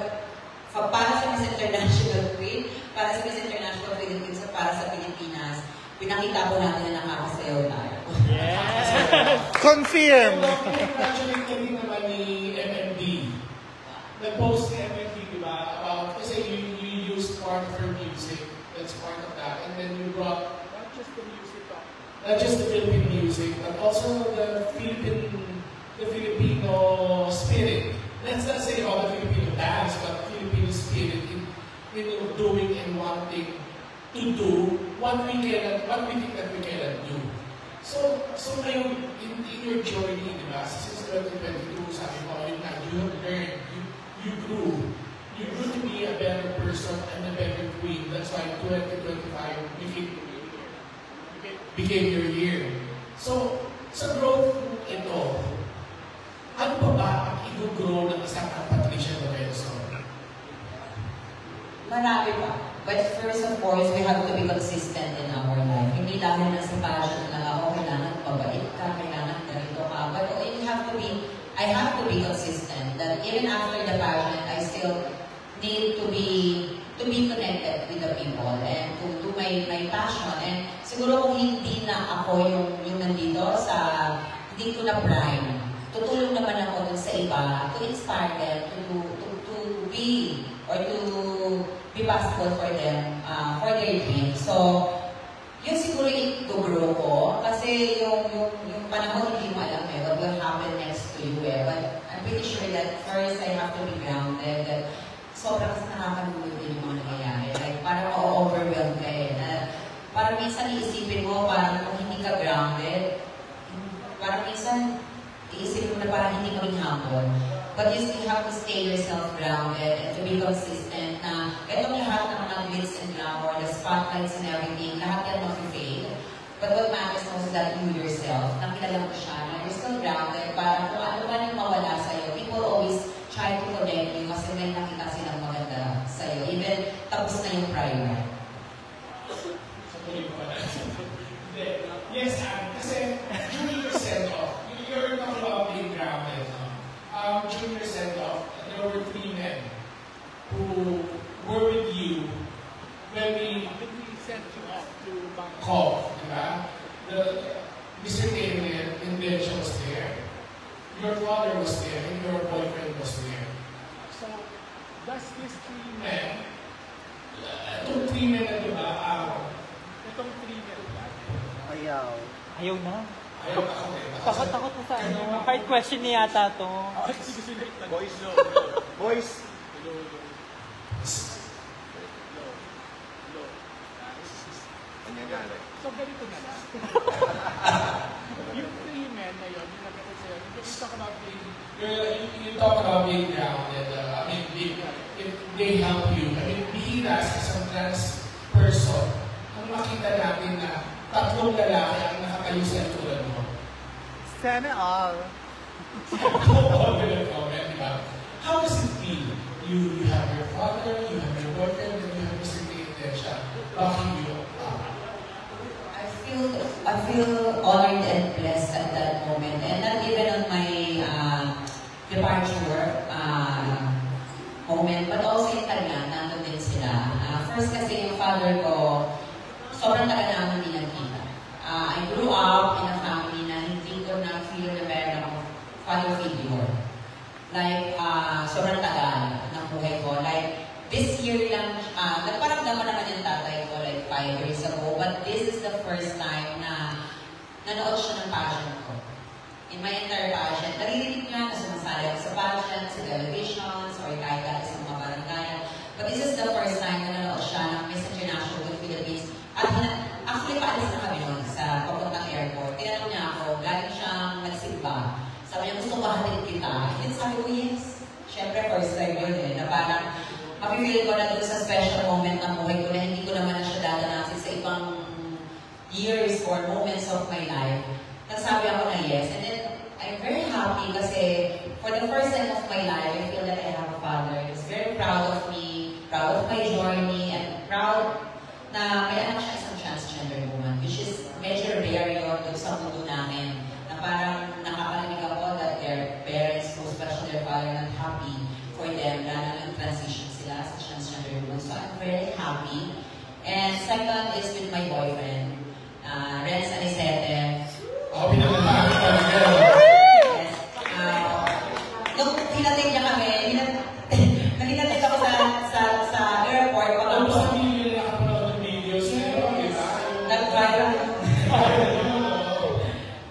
para sa Miss International Queen, para sa Miss International Philippines, at para sa Pilipinas, pinakita ko natin na nakakasayaw tayo. Yes! Confirm! Congratulate ka din naman ni MMD. Nag-post ni MMD, di ba? About, kasi you used part of her music. That's part of that. And then you brought not just the Philippine music, but also the Filipino spirit. Let's not say about the Filipino dance, but the Filipino spirit in doing and wanting to do what we think that we cannot do. So ngayon, in your journey, di ba, since 2022, sabi ko, you have learned, you grew to be a better person and a better queen. That's why 2025 became your year. So, sa growth ito, ano ba ang i-grow ng isang Patricia Lorenzo? Marami pa. But first, of course, we have to be consistent in our life. Hindi dahil na sa passion na ako, kailangan mabait ka, kailangan ganito ka. But I have to be consistent. That even after the passion, I still need to be connected with the people and to do my passion. And siguro kung hindi na ako yung nandito hindi ko na prime. Tutulong naman ako dun sa iba to inspire them to be or to be possible for them, for their dreams. So, yun siguro yung to-grow ko. Kasi yung panahon hindi mo alam what will happen next to you But I'm pretty sure that first I have to be grounded. That sobrang nakakalulog din yung mga nangyayari. Like, parang ma-overwhelm ka parang minsan iisipin mo, parang kung hindi ka grounded, parang minsan iisipin mo na parang hindi maging humble. But you still have to stay yourself grounded and to be consistent na itong lahat ng mga glitz and glamour, the spotlights and everything, lahat yan mag-fade. But what matters most is that you yourself, nakilala mo siya, na you're still grounded, parang kung ano man yung mawala sa'yo, people always try to connect you kasi may nakita silang maganda sa'yo. Even tapos na yung prior. Yes, kasi during your send-off, you're talking about being grounded. Mr. Taylor and Benja was there. Your father was there and your boyfriend was there. So, does this three men, itong three men na diba, itong three men, Ayaw. Ayaw na. ayaw ako eh. Takot na sa ano. Hard question niya yata to. Boys, no. Boys. So, ganito na lang. Yung three men na yun, yung nakita sa'yo, you talk about being, you talk about being grounded, I mean, if they help you. I mean, bihira sa isang trans person, ang makita natin na tatlong lalaki ang nakatayo sa itulan mo. Sana all. Comment, di ba? How does it feel? You have your father, you have your boyfriend, and you have Mr. Taylor. Backing you up. I feel honored and blessed at that moment, and not even on my departure moment, but also in Thailand, nandun din sila. First kasi yung father ko, sobrang tagal namin hindi nagkita. I grew up in a family na hindi ko na feel na meron akong father figure. Like, sobrang tagal ng buhay ko. Like, this year lang, nagparamdaman naman yung tatay ko like 5 years ago, but this is the first time na nanood siya ng passion ko. In my entire passion, naririnig niya na sumasali ako sa passion, sa televisions, or kahit dati sa mga barangayan. But this is the first time na nanood siya ng Miss International with Philippines. At actually, paalis na kami noon sa papuntang airport. Tinanong niya ako, galing siyang nagsimba. Sabi niya, gusto ko hatid kita. And sabi ko, yes. Siyempre, first time yun eh, na parang mapipil ko na doon sa special moment ng buhay ko na hindi ko naman na siya dadanasin sa ibang years or moments of my life. Nagsabi ako na yes. And then, I'm very happy kasi for the first time of my life, I feel that I have a father who's very proud of me, proud of my journey, and proud na may anak siya isang transgender woman, which is medyo rare yun doon sa mundo namin. Na parang nakakarinig ako that their parents, most especially their father, not happy for them, lalo ng transition sila sa transgender woman. So I'm very happy. And second is with my boyfriend, Renz Anicete. Ako pinagmamahal talaga. Yes. Nung hinatid niya kami, hinatid ako sa airport. Tapos hindi nila nakapanood ng videos nila, di ba? Nag-drive.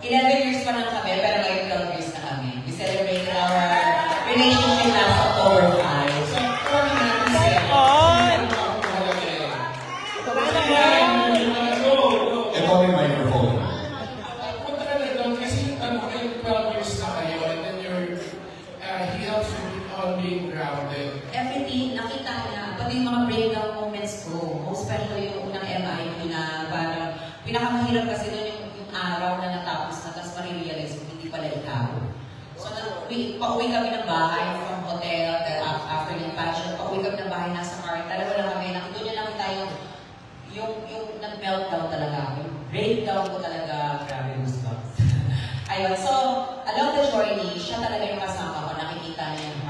11 years pa lang kami, pero ngayon 12 years na kami. We celebrated our relationship last October 5. So, parang natin siya. Ito may microphone. Punta ka na doon kasi kayo 12 years na kayo and then he helps you on being grounded. Everything, nakita niya, pati yung mga breakdown moments ko, most especially yung unang MIQ na parang pinakamahirap kasi doon yung araw na natapos na, tapos marirealize ko hindi pala ikaw. So, pauwi kami ng bahay from hotel, after yung passion, pauwi kami ng bahay, nasa car, talaga lang kami, doon niya lang tayo yung nag-meltdown talaga, yung breakdown ko talaga, grabe goosebumps. Ayun, so, along the journey, siya talaga yung kasama ko, nakikita niya yung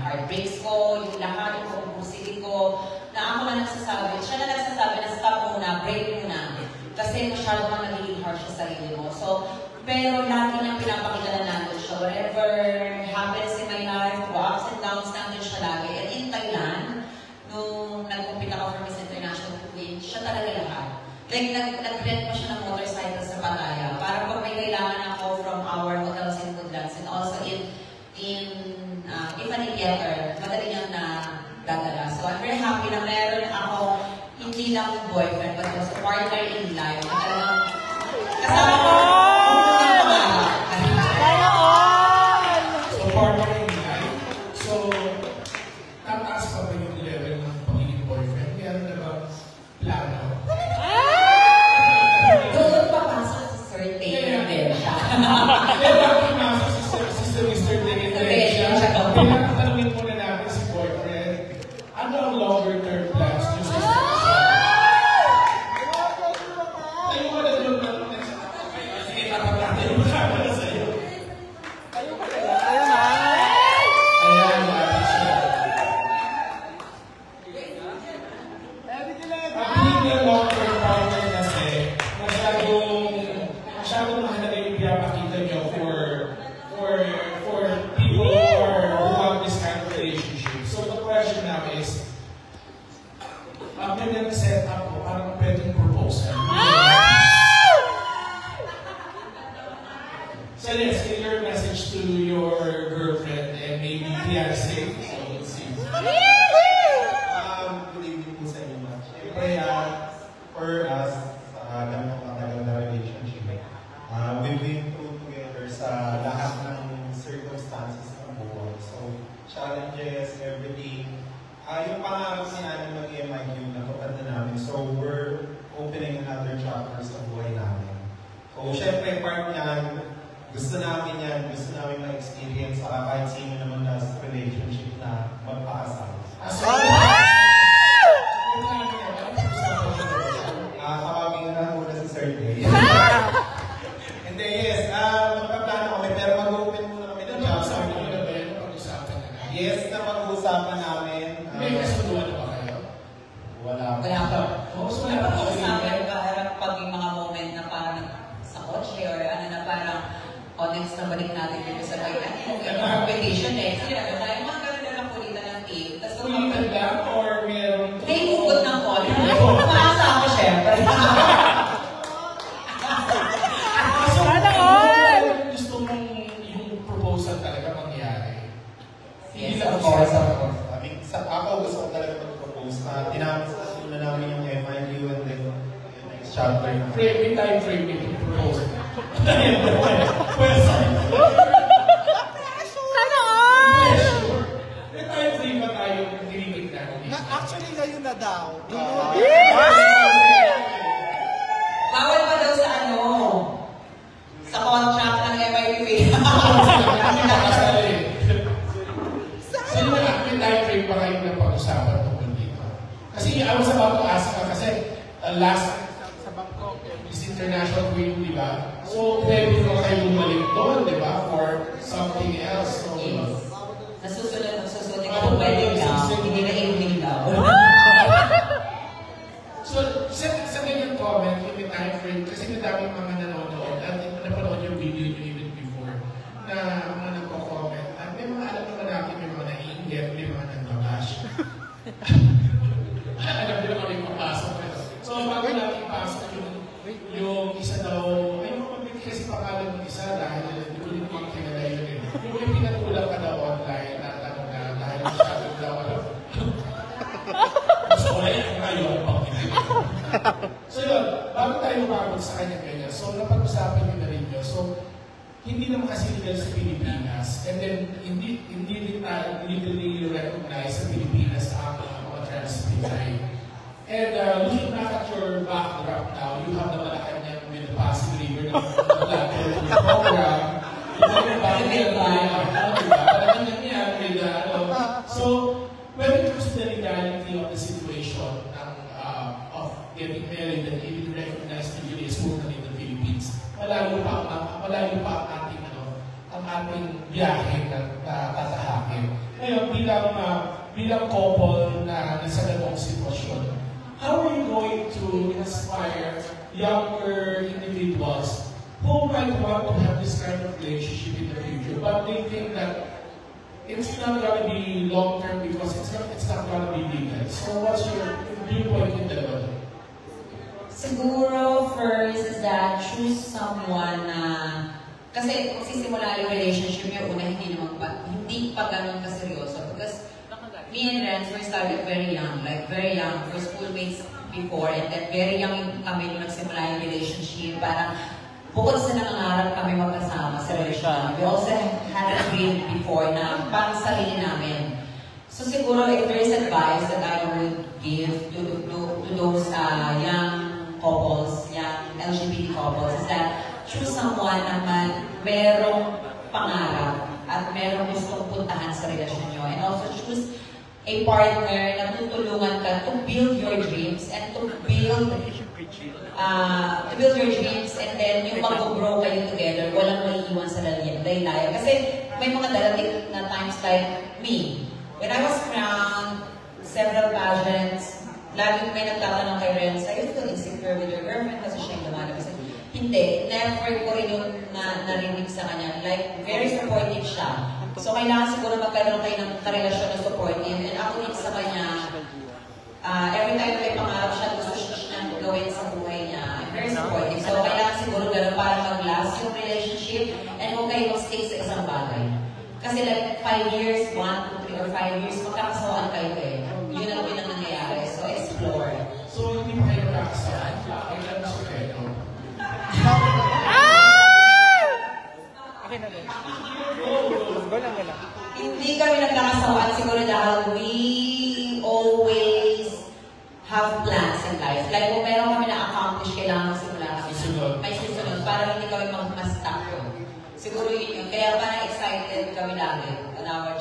heartbreaks ko, yung lahat, yung pagpupusili ko, na ako na nagsasabi, siya na nagsasabi na stop muna, break muna, kasi masyado kang nagiging harsh sa sarili mo. So, pero lagi niyang pinapakita na nandun siya, whatever happens in my life, through ups and downs, nandun siya lagi. And in Thailand, nung nag-compete ako for Miss International Queen, siya talaga lahat. Like, nag-rent pa siya ng motorcycle sa Pattaya. Para pag may kailangan ako from our hotels in Woodlands and also in Tiffany Theater, madali niyang na dadala. So, I'm very happy na meron ako hindi lang boyfriend, but also partner in life. Na talagang kasama ko. So, partner in life. So, tataas pa ba yung level ng pagiging boyfriend? Meron na ba plano? Doon papasok sa third your message to your girlfriend and maybe fiancé. So, we'll see. Good evening po sa inyo, ma'am. Siyempre, for us, ganun katagal na relationship, we've been through together sa lahat ng circumstances ng buhay. So, challenges, everything. Yung pangarap ni Annie mag-MIQ, natupad na namin. So, we're opening another chapter sa buhay namin. So, syempre, part niyan, gusto namin yan, gusto namin ma-experience kahit sino naman na sa relationship na magpakasama. Kawagin na muna si Sir Day. And then, yes, magpaplano kami, pero mag-open muna kami ng job sa amin. Yes, na pag-uusapan namin. May kasunduan na ba kayo? Wala pa. Wala pa. So, may pag-uusapan ba pag yung mga moment na parang sa kotse or ano na parang next na balik natin dito sa Thailand. Yung competition eh. Kasi ano tayo, mga gano'n na lang kulitan ng tape. Tapos kulitan lang or meron? May hugot ng kotse. Pumaasa ako, syempre. Gusto mong yung proposal talaga mangyari? Yes, of course. Ako gusto ko talaga mag-propose. Tinapos na namin yung MIQ and then next chapter. May time frame yung proposal. Well, sorry. Sana all! May time frame ba tayo tinitignan? Actually, ngayon na daw. Bawal pa daw sa ano? Sa contract ng MIQ. Sino na may time frame ba kayo na pag-usapan tungkol dito? Kasi I was about to ask ka kasi last is International Queen, di ba? So, pwede ko kayo bumalik doon, di ba? For something else. So, Nasusunod. Ikaw pwede lang. Hindi na evening daw. So, sa ganyan comment, yung time frame, kasi madaming mga nanonood, at napanood yung video nyo even before, na mga nagko-comment, at may mga alam naman natin, may mga naiinggit, may mga nagbabash. Alam nyo naman yung papasok. So, bago natin ipasok yung isa daw, ayun mo kasi pangalan ng isa dahil hindi ko rin mga kilala yun eh. Yung pinatulang ka daw online na tanong na dahil masyadong daw gusto ko na yung ngayon pang So yun, bago tayo umabot sa kanya ganyan, so napag-usapan nyo na rin yun. So, hindi naman kasi legal sa Pilipinas, and then hindi rin tayo legally recognized sa Pilipinas ang mga trans-design. And looking back at your background now, you have the Malacanang with the Pasig River ng Blackboard program. So, when it comes to the legality of the situation of getting married and even recognized legally as woman in the Philippines, malayo pa ang ating biyahe na tatahakin. Ngayon, bilang couple na nasa ganong sitwasyon, how are you going to inspire younger individuals who might want to have this kind of relationship in the future, but they think that it's not going to be long-term because it's not going to be legal. So what's your viewpoint in the matter? Siguro, first is that choose someone na kasi magsisimula yung relationship yung una, hindi pa ganun kaseryoso. Because me and Renz were started very young, we're schoolmates before, and then very young kami nung nagsimula yung relationship. Parang bukod sa nangangarap kami magkasama sa relasyon, we also had a dream before na parang sarili namin. So siguro, if there is advice that I would give to those young couples, young LGBT couples, is that choose someone na merong pangarap at merong gustong puntahan sa relasyon nyo. And also choose a partner na tutulungan ka to build your dreams and to build your dreams, and then yung mag-grow kayo together, walang maiiwan sa laylayan. Kasi may mga darating na times like me. When I was crowned, several pageants, laging may nagtatanong kay Renz, are you still insecure with your girlfriend? Kasi siya yung lumalabas. Hindi. Never ko rin yung narinig sa kanya. Like, very supportive siya. So, kailangan siguro magkaroon kayo ng karelasyon na supportive. And ako din sa kanya, every time may pangarap siya, gusto siya gawin sa buhay niya. I'm very supportive. So, kailangan siguro gano'n para mag-last yung relationship. And kung kayo mag-stay sa isang bagay. Kasi like 5 years, 1, 2, 3, or 5 years, magkakasawaan kayo eh. Yun ang nangyayari. So, explore. So, hindi pa kayo nakakasawaan? Kailan mo siya kayo? Okay na din. Go lang, go lang. Hindi kami nagkakasawaan siguro dahil we always have plans in life. Like, kung meron kami na-accomplish, kailangan magsimula kami. May susunod para hindi kami mag-stuck. Siguro yun yun. Kaya parang excited kami lagi.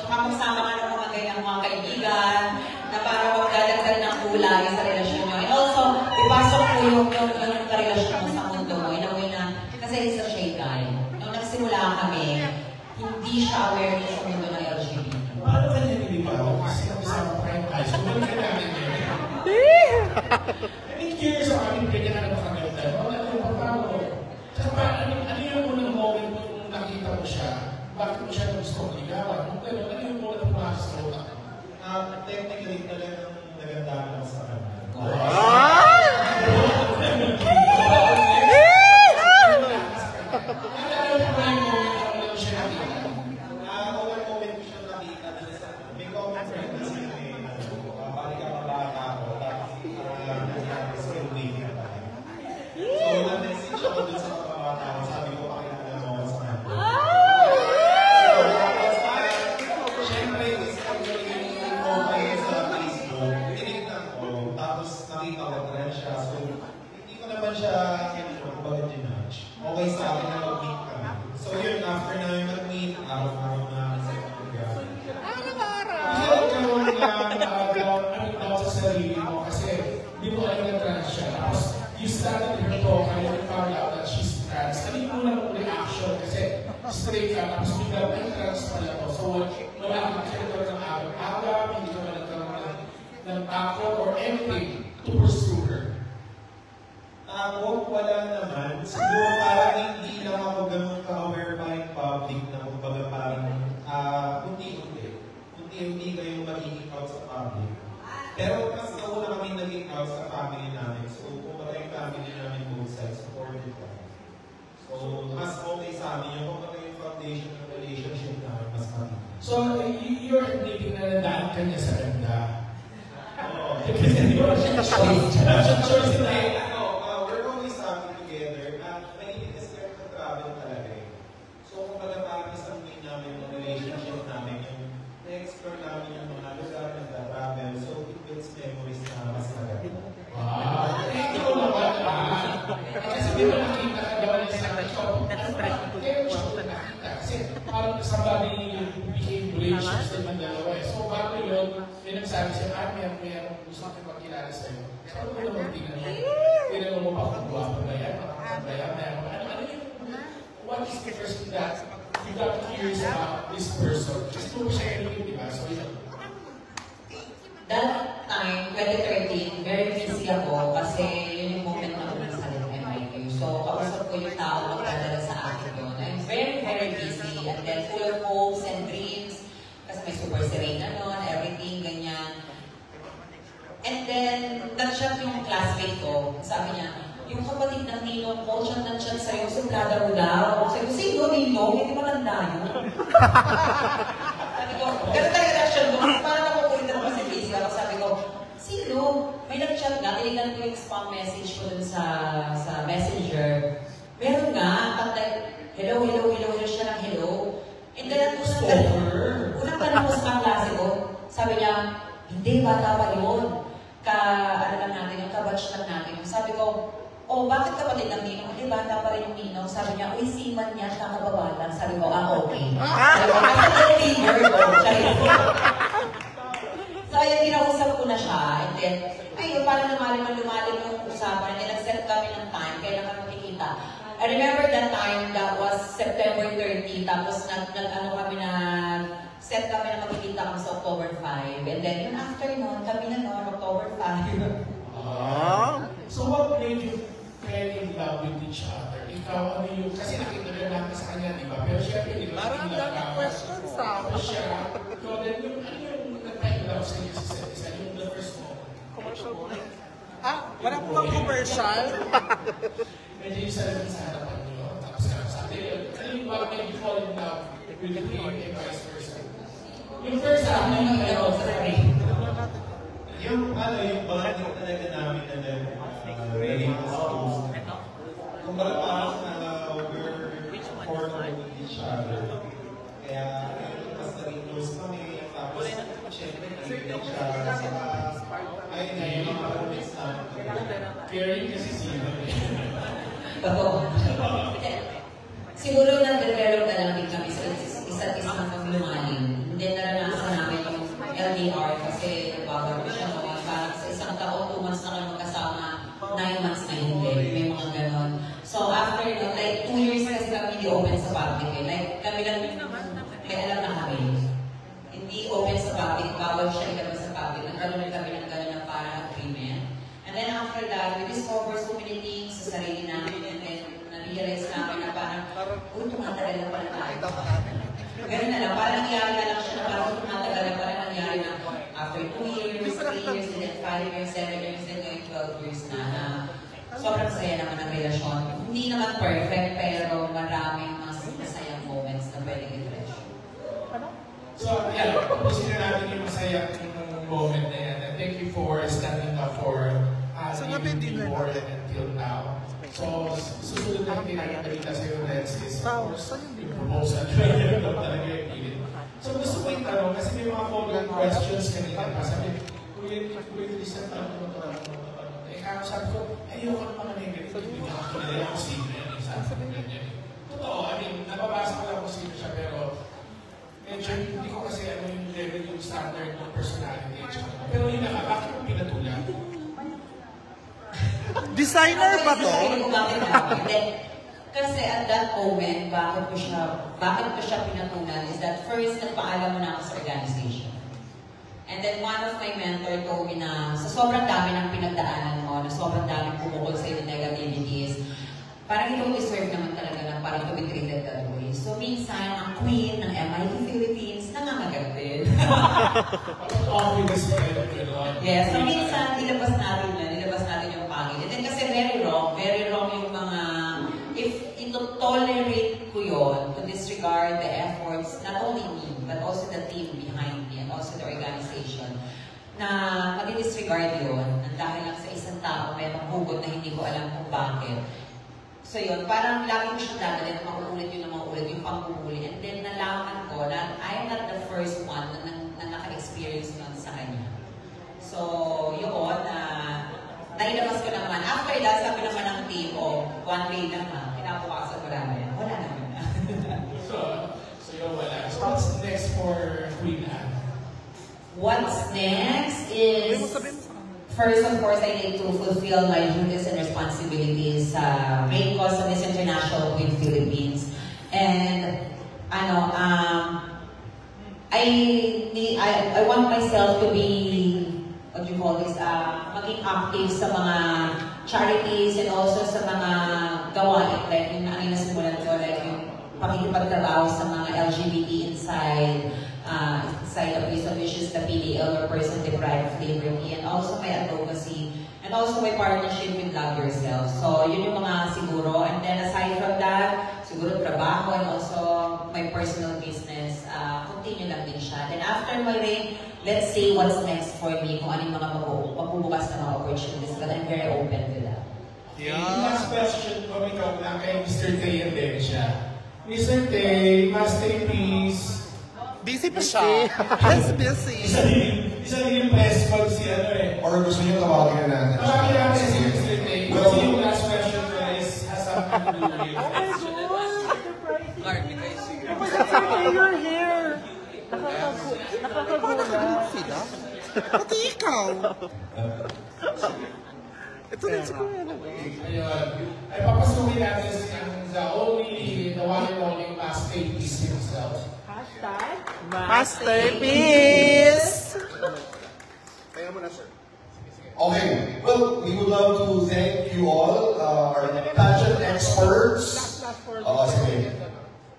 Tsaka magsama ka ng mga ganyang mga kaibigan na parang magdadagdag ng kulay sa relasyon nyo. And also, ipasok po yung karelasyon mo sa mundo mo. In a way na, kasi he's a shy guy. Nung nagsimula kami, hindi siya aware sa mundo ng LGBT. Paano ka niya nilibaw? Kasi isang prime high school, wala ka namin yun. I mean, curious ako kami, ganyan ka na makaganda. Wala ka yung papago. Tsaka ano yung unang moment nung nakita mo siya? Bakit mo siya gusto kong ligawan? Ano yung moment mo makasas sa utak? Technically, talagang nagandaan lang sa kanya. Okay sa akin na mag-meet kami. So yun, after namin mag-meet, araw-araw na sa pag-gawa. Ano sa sarili mo kasi di mo alam na trans siya. Tapos you started her talk and you found out that she's trans. Ano yung unang reaction kasi straight ka tapos biglang ay trans pala to. So wala kang nagkaroon ng agam, hindi ka ba nagkaroon ng takot or anything to pursue her? Wala naman. Siguro parang hindi lang ako ganun ka-aware pa in public na kumbaga parang unti-unti kayong magiging out sa public. Pero mas nauna kami naging out sa family namin. So kumbaga yung family namin both sides supported kami. So mas okay sa amin yung kumbaga yung foundation ng relationship namin mas matindi. So you're admitting na nandaan ka niya sa ganda. Oo. Kasi di ba siya choice na eh. Somebody became relationships naman dalawa eh. So bago yun, may nagsabi siya, may gusto natin magkilala sa'yo. Ano ko naman tingnan mo? Tingnan mo pa kung guwapo ba yan? Ano yung, what is the first thing that you got curious about this person? Kasi mo siya yung di ba? So yun. That time, 2013, very busy ako kasi yun yung moment na ako sa MIQ. So, kausap ko yung tao magdadala sa akin yun. I'm very, very busy and then full of hopes and dreams kasi may super serena nun, everything, ganyan. And then, nag-chat yung classmate ko. Sabi niya, yung kapatid ng ninong ko, chat sa'yo, suplada mo daw. Sabi ko, sino ninong? Hindi maganda yun. Sabi ko, pero talaga reaction mo, parang nakukulit na kasi busy ako. Sabi ko, sino? May nag-chat nga, tinignan ko yung spam message ko dun sa messenger. Meron nga, at like, hello siya ng hello. And then, unang tanong ko sa klase ko, sabi niya, hindi, bata pa yun. Kabatch lang natin. Sabi ko, oh, bakit kapatid ng ninong? Hindi, bata pa rin yung ninong. Sabi niya, uy, seaman niya, kakababatan. Sabi ko, okay. Sabi ko, so, ayun, kinausap ko na siya. And then, ayun, parang lumalim yung usapan. And then, nag-set kami ng time, kailan kami makikita. I remember that time, that was September 30, tapos set kami na magkikita kami sa October 5. And then, yung after nun, kami na noon, October 5. So what made you fall in love with each other? Ikaw, ano yung, kasi nakita ka namin sa kanya, di ba? Pero syempre, di ba? Parang dami questions tapos siya, so then, ano yung nag-love sa inyo sa isa? Yung the first moment? Commercial mo. Wala po bang commercial? Medyo yung salamin sa harapan nyo, tapos sa atin, ano yung ba may fall in love with him and vice versa? Yung first time, yung yung bonding talaga namin na naging close. Kumbaga parang we're important with each other. Kaya mas naging close kami. Tapos, syempre, naging siya ayun na yung mga comments namin. Caring kasi siya. Oo. Siguro nag-develop na lang din kami sa isa't isa hanggang lumalim. Hindi naranasan namin yung LDR kasi bago siya mga parang sa isang taon, 2 months na kami magkasama, 9 months na hindi. May mga ganon. So after, like 2 years kasi kami hindi open sa public eh. Like kami lang, may alam na kami. Hindi open sa public, bawal siya ilabas sa public. Nagkaroon kami ng ganon na parang agreement. And then after that, we discover so many things sa sarili namin and then na-realize namin na parang, tumatagal na pala tayo. Ganun na lang, parang nangyari na lang siya na parang tumatagal na parang nangyari na after 2 years, 3 years, and then 5 years, 7 years, and then 12 years na. Sobrang saya naman ang relasyon. Hindi naman perfect, pero maraming mas masayang moments na pwedeng i-fresh. So, yeah, pusin na natin yung masaya moment na yan. And thank you for standing up for us more than until now. So, susunod na hindi natin nakita sa iyo, Lex, is of course, yung proposal. Talaga yung pilit. So, gusto ko yung tanong, kasi may mga follow-up questions kanina pa. Sabi, Kuya Lisa, tanong. Sabi ko, ayoko naman na yung ganito. Hindi ka kilala kung sino yan. Sabi ko ganyan. Totoo, I mean, nababasa ko lang kung sino siya, pero medyo hindi ko kasi ano yung level yung standard ng personality. Pero yun na nga, bakit mo pinatulan? Designer ba to? Kasi at that moment, bakit ko siya pinatunan is that first, nagpaalam mo na ako sa organization. And then one of my mentor told me na sa sobrang dami ng pinagdaanan mo, na sobrang dami pumukol sa yung negativities, parang hindi mo deserve naman talaga na parang to be treated that way. So minsan, ang queen ng MIT Philippines, nangangagat din. Yes, so minsan, nilabas natin yung pangit. And then kasi very wrong yung mga, if ito-tolerate ko yun, to disregard the efforts, not only me, but also the team behind me, and also the organization, na madi-disregard yun, dahil lang sa isang tao, may hugot na hindi ko alam kung bakit. So yun, parang lagi ko siyang dadalhin na mauulit yung panghuhuli. And then nalaman ko na I am not the first one na naka-experience nun sa kanya. So yun, nailabas ko naman. After that, sabi naman ng team, one day lang na, kinabukasan ko namin. Wala naman na. So yun, wala. So what's next for Queen Anne? What's next is, first, of course, I need to fulfill my duties and responsibilities sa main cause of this International Queen Philippines. And, I want myself to be, what do you call this, maging active sa mga charities and also sa mga gawain, like yung nasimulan ko, like yung pakikipagtrabaho sa mga LGBT inside the prison, which is the PDL or person deprived of liberty, and also my advocacy, and also my partnership with Love Yourself. So yun yung mga siguro, and then aside from that, siguro trabaho and also my personal business, continue lang din siya. Then after my reign, let's see what's next for me, kung ano yung mga magbubukas na mga opportunities, but I'm very open to that. Yeah. Last question ko, ikaw na kay Mr. Tay and Dencia. Mr. Tay, masterpiece. Busy pa siya. Yes, busy. Isa rin yung press call si Or gusto niyo tawagin na natin? Tawagin natin si Mr. Tay. Kasi yung last question ko is has something to do with You're here! Nakakagulat. Sila? Pati ikaw! Ito rin si Kuya. Ayun. Ay papasukin natin the one and only masterpiece himself. Masterpiece! Kaya mo na, sir. Okay. Well, we would love to thank you all, our pageant experts. Sige.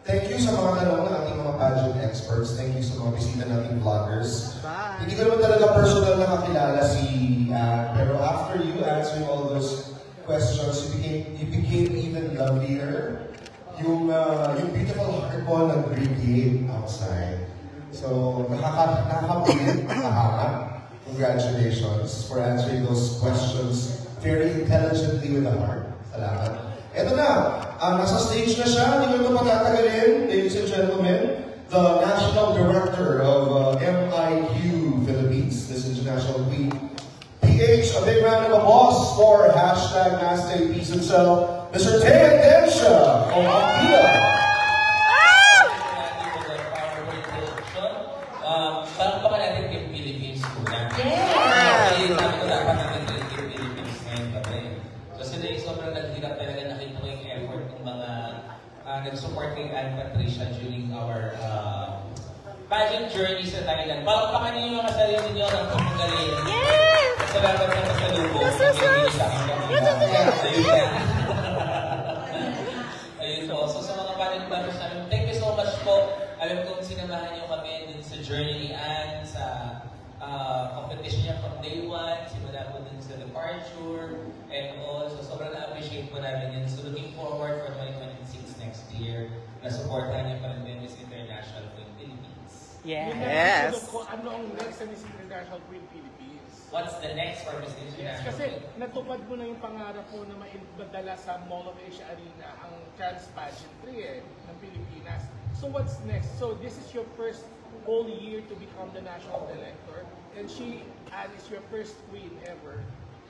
Thank you sa mga tanong ng ating mga pageant experts. Thank you sa mga bisita nating vloggers. Hindi ko naman talaga personal na makilala si Anne, pero after you answering all those questions, you became even lovelier. yung beautiful heart mo nag-radiate outside. So, nakaka-build, congratulations for answering those questions very intelligently with the heart. Salamat. Ito na, nasa stage na siya, hindi ko ito patatagalin, ladies and gentlemen, the National Director of MIQ Philippines, this International Queen PH. A big round of applause for #Masterpiece himself, Mr. Tay Endencia of Akila. Palakpakan natin yung Philippines muna. Yes! Sabi ko dapat natin yung Philippines ngayon kami. So sila yung sobrang naghirap talaga, nakita ko yung effort ng mga nag-support kay Anne Patricia during our pageant journey sa Thailand. Palakpakan niyo yung mga sarili niyo ng pagmagaling. Yes! Salamat sa pasalubong. Ayun po. So sa mga panel members namin, thank you so much po. Alam kong sinamahan niyo kami din sa journey ni Anne, sa competition niya from day one, simula po din sa departure, and all. So sobrang na-appreciate po namin yun. So looking forward for 2026 next year, na supportan niyo pa rin din Miss International Queen Philippines. Yes. Kung ano ang next sa Miss International Queen Philippines. What's the next for Miss International Kasi Queen? natupad mo na yung pangarap mo na madala sa Mall of Asia Arena ang trans pageantry ng Pilipinas. So what's next? So this is your first whole year to become the national director, and Anne is your first queen ever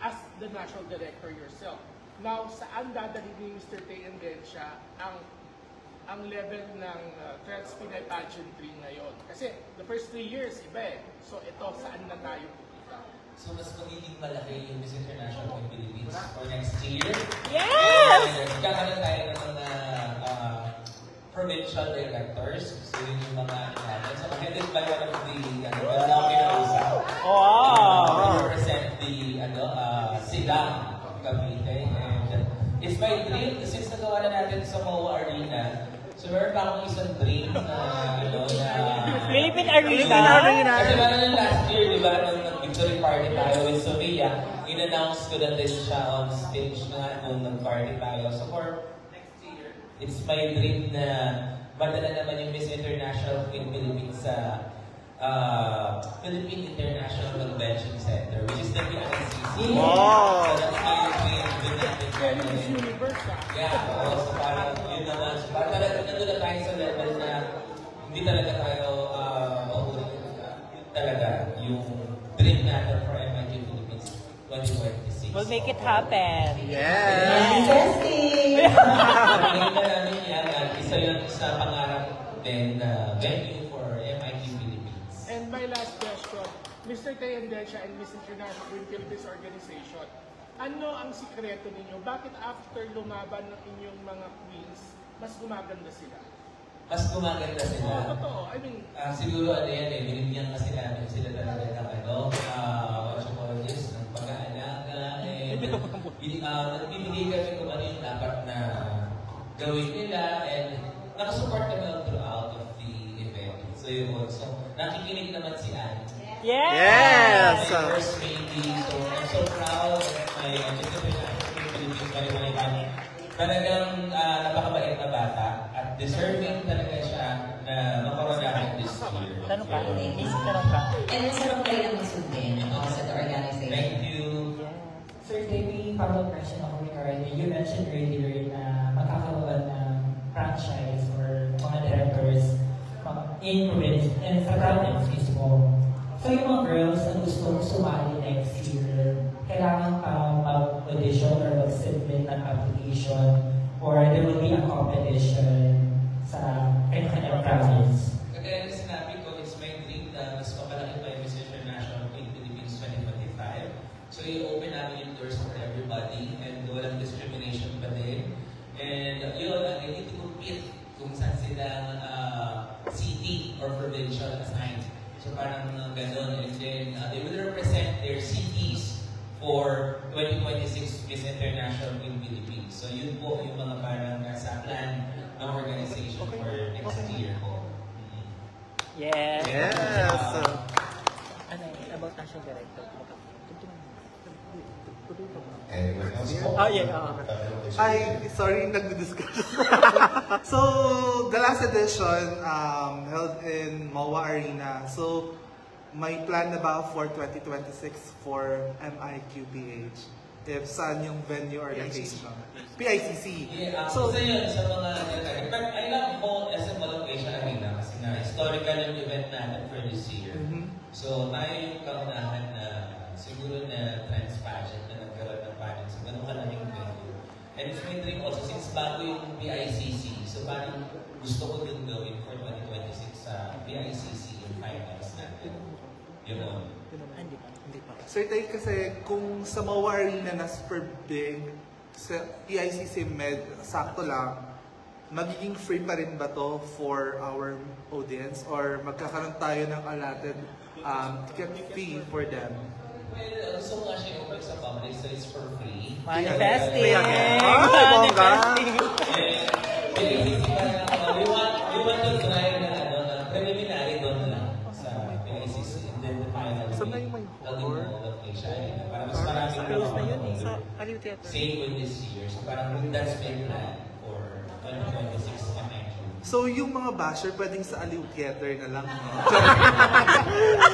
as the national director yourself. Now, saan dadalhin ni Mr. Tay Endencia ang level ng trans Pinay pageantry ngayon? Kasi the first 3 years, iba eh. So ito, saan na tayo pupunta? So mas magiging malaki yung Miss International Queen Philippines for next year. Yes! And kakaroon tayo ng mga provincial directors. So yun yung mga natin. So headed by one of the now kinausap. Wow! Represent the Silang Cavite. And it's my dream, since nagawa na natin sa MOA Arena, so meron pa akong isang dream na Philippine Arena. Kasi parang last year, di ba, nung nag-victory party tayo with Sofia, in-announce ko na din siya on stage na nung nag-party tayo. So for next year, it's my dream na madala naman yung Miss International Queen Philippines sa Philippine International Convention Center, which is the PICC. Wow! So that's my dream. Miss Universe, Yeah, so parang yun naman. So parang talaga nandun na tayo sa level na hindi talaga tayo talaga yung dream natin for MIQ Philippines 2026. We'll make it happen. Yes! Interesting! Ngayon na namin yan at isa yun sa pangarap din na venue for MIQ Philippines. And my last question, Mr. Tay Endencia and Miss International Queen Philippines Organization, ano ang sikreto ninyo? Bakit after lumaban ng inyong mga queens, mas gumaganda sila? Mas gumaganda sila. Totoo. I mean, siguro ano yan eh, binibigyan kasi namin sila talaga ng what you call this, ng pag-aalaga, and nagbibigay kami kung ano yung dapat na gawin nila, and nakasupport kami throughout of the event. So yun, so nakikinig naman si Anne. Yes! My first lady, so I'm so proud of my Philippines 2025. Talagang napakabait na bata at deserving talaga siya na makoronahan this year. Tanong ka? Tanong ka? And masarap kayo ng masundin sa the organization. Thank you. Sir, may follow-up question ako regarding, you mentioned earlier na magkakaroon ng franchise or mga directors in province and sa province mismo. So yung mga girls na gusto sumali next year, kailangan pa mag-audition or mag-submit ng application or there will be a competition sa kanya-kanyang province. Kagaya na sinabi ko, it's my dream na mas mapalaki pa yung Miss International Queen Philippines 2025. So i-open namin yung doors for everybody and walang discrimination pa din. And yun, I need to compete kung saan silang city or provincial assigned. So parang ganun, and then they will represent their cities for 2026 Miss International Queen Philippines. So yun po yung mga parang nasa plan ng organization for next year po. Yes! Yes! Ano about national director? Anyone else? Ay, sorry, nagdi-discuss. So, the last edition held in MOA Arena. So, may plan na ba for 2026 for MIQPH? If saan yung venue or location? PICC. Yeah, So, isa yun sa mga but I love whole SM Location Arena kasi na historical yung event natin for this year. So, tayo yung kaunahan na siguro na trans pageant na nagkaroon ng pageant sa ganun kalaming venue. And it's my dream also since bago yung PICC. So, parang gusto ko din gawin for 2026 sa PICC yung finals natin. Yun. Sir Tay, kasi kung sa MOA Arena na super big, sa PICC Med, sakto lang, magiging free pa rin ba to for our audience? Or magkakaroon tayo ng allotted ticket fee for them? Well, gusto ko nga siya open sa public, so it's for free. Manifesting! Manifesting! We want to try na preliminary doon lang sa PICC. And then the final para mas maraming same with this year. So parang that's my plan for 2026 actually. So yung mga basher pwedeng sa Aliw Theater na lang.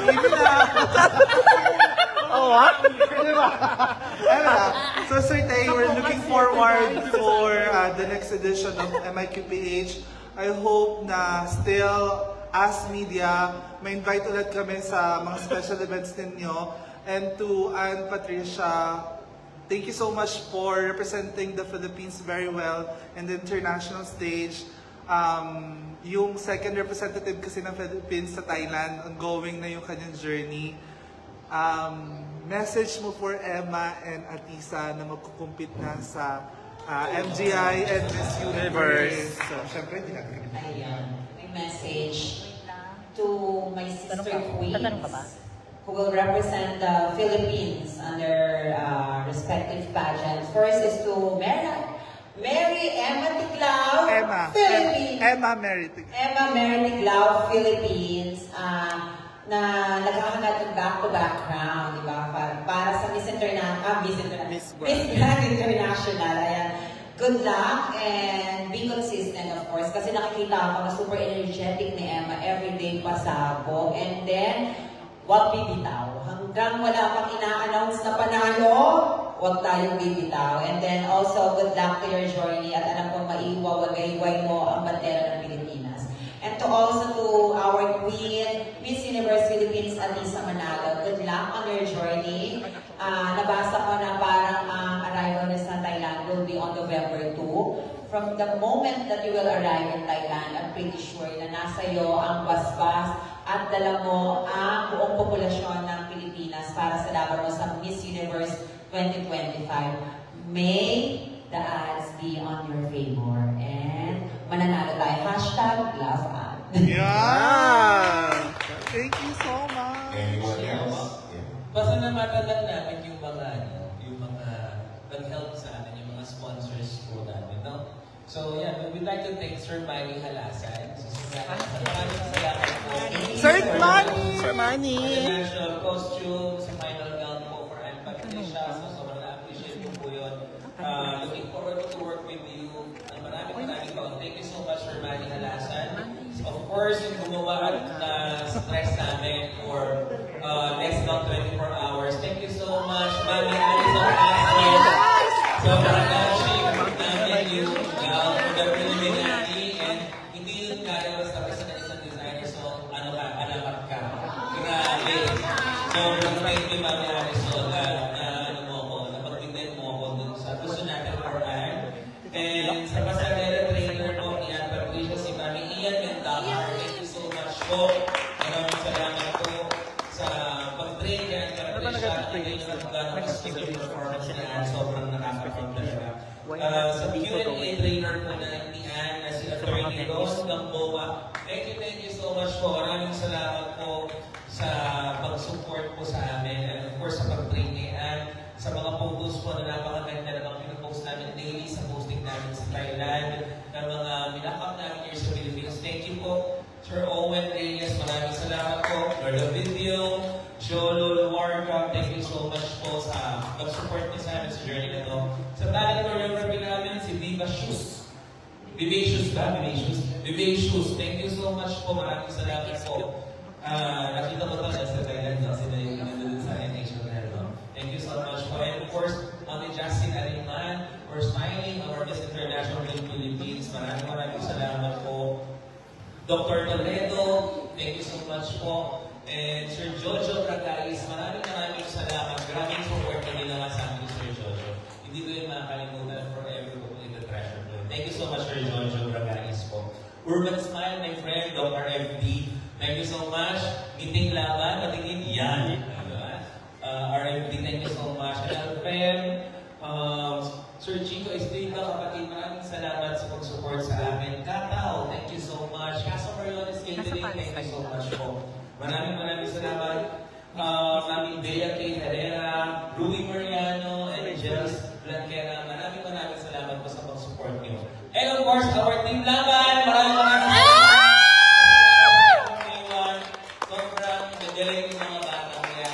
Hindi na. Oh, what? So Sir Tay, we're looking forward for the next edition of MIQPH. I hope na still as media, may invite ulit kami sa mga special events ninyo. And to Anne Patricia, thank you so much for representing the Philippines very well in the international stage. Yung second representative kasi ng Philippines sa Thailand, ongoing na yung kanyang journey. Message mo for Emma and Atisa na magkukumpit na sa MGI and Miss Universe. So, syempre, hindi natin Ayan, may message to my sister queens who will represent the Philippines under respective pageants. First is to Mary Emma Tiglao, Philippines. Emma Mary Tiglao, Philippines, na nagkakagat ng back-to-back crown, di ba? Para sa Miss Grand International. Ayan. Good luck and be consistent, of course. Kasi nakikita ko na super energetic ni Emma everyday pasabog. And then, huwag bibitaw. Hanggang wala pang ina-announce na panalo, huwag tayong bibitaw. And then also, good luck to your journey at alam kong maiwawagay-way mo ang bandera ng Pilipinas. And to also to our Queen, Miss Universe Philippines, Atisa Manalo, good luck on your journey. Nabasa ko na parang ang arrival niya sa Thailand will be on November 2. From the moment that you will arrive in Thailand, I'm pretty sure na nasa iyo ang basbas at dala mo ang buong populasyon ng Pilipinas para sa laban mo sa Miss Universe 2025. May the odds be on your favor. And mananalo tayo. #LoveAd. Yeah! Thank you so much. Anyone else? Basta namatan lang namin yung mga nag-help sa atin, yung mga sponsors po namin, no? So, yeah, we'd like to thank Sir Manny Halasan. So, maraming salamat po. Sir Manny! International costume, sa final gown po for Anne Patricia. So, sobrang na-appreciate po yun. Looking forward to work with you. Maraming po. Thank you so much, Sir Manny Halasan. Of course, yung gumawa na stress namin for next long 24 hours. Thank you so much, Mami Alison Aspen. Sobrang na-shape namin yung the preliminary and hindi yun kaya basta kasi na isang designer. So, alamat ka. Grabe. Sobrang thank you, Mami Alison, na pagbigyan mo ako dun sa gusto natin for Anne. And sa pasagera trainer po, Ian Patricia, si Mami Ian Mendahar. Thank you so much po. Maraming salamat po sa pag-train niya. Patricia, hindi nyo nagkano sa performance niya. Sobrang nakaka-proud na siya. Sa Q&A trainer po na ni Anne, na si Attorney Rose Gamboa. Thank you so much po. Maraming salamat po sa pag-support po sa amin. And of course, sa pag-train ni Anne. Sa mga photos po na napakaganda na mga pinapost namin daily sa posting namin sa Thailand, na mga minakap namin here sa Philippines. Thank you po, Sir Owen Reyes. Maraming salamat po for the video. Lolo Warcraft, thank you so much po sa pag-support niyo sa amin sa journey na to. Sa talent choreography namin, si Vivacious. Vivacious. Thank you so much po. Maraming salamat po. Nakita ko talaga sa Thailand kasi na yung nandun sa NH Hotel. Thank you so much po. And of course, Mami Justin Ariman, for smiling our Miss International in Philippines. Maraming salamat po. Dr. Toledo, thank you so much po. And Sir Jojo Bragais, maraming salamat. Maraming support na ginawa sa amin, Sir Jojo. Hindi ko yung makakalimutan forever ko po ito treasure ko. Thank you so much, Sir Jojo Bragais po. Urban Smile, my friend, Dr. FD. Thank you so much. Meeting laban, patingin yan. RFD, thank you so much. And Alfred, Sir Chico Estrita, kapatid, maraming salamat sa pag-support sa amin. Kakao, thank you so much. Casa Mariones Catering, thank you so much po. Maraming salamat. Mami Bea K. Herrera, Ruby Mariano, and Jels Blanquera. Maraming salamat po sa pag-support niyo. And of course, our Team Laban, maraming sobrang gagaling yung mga bata kaya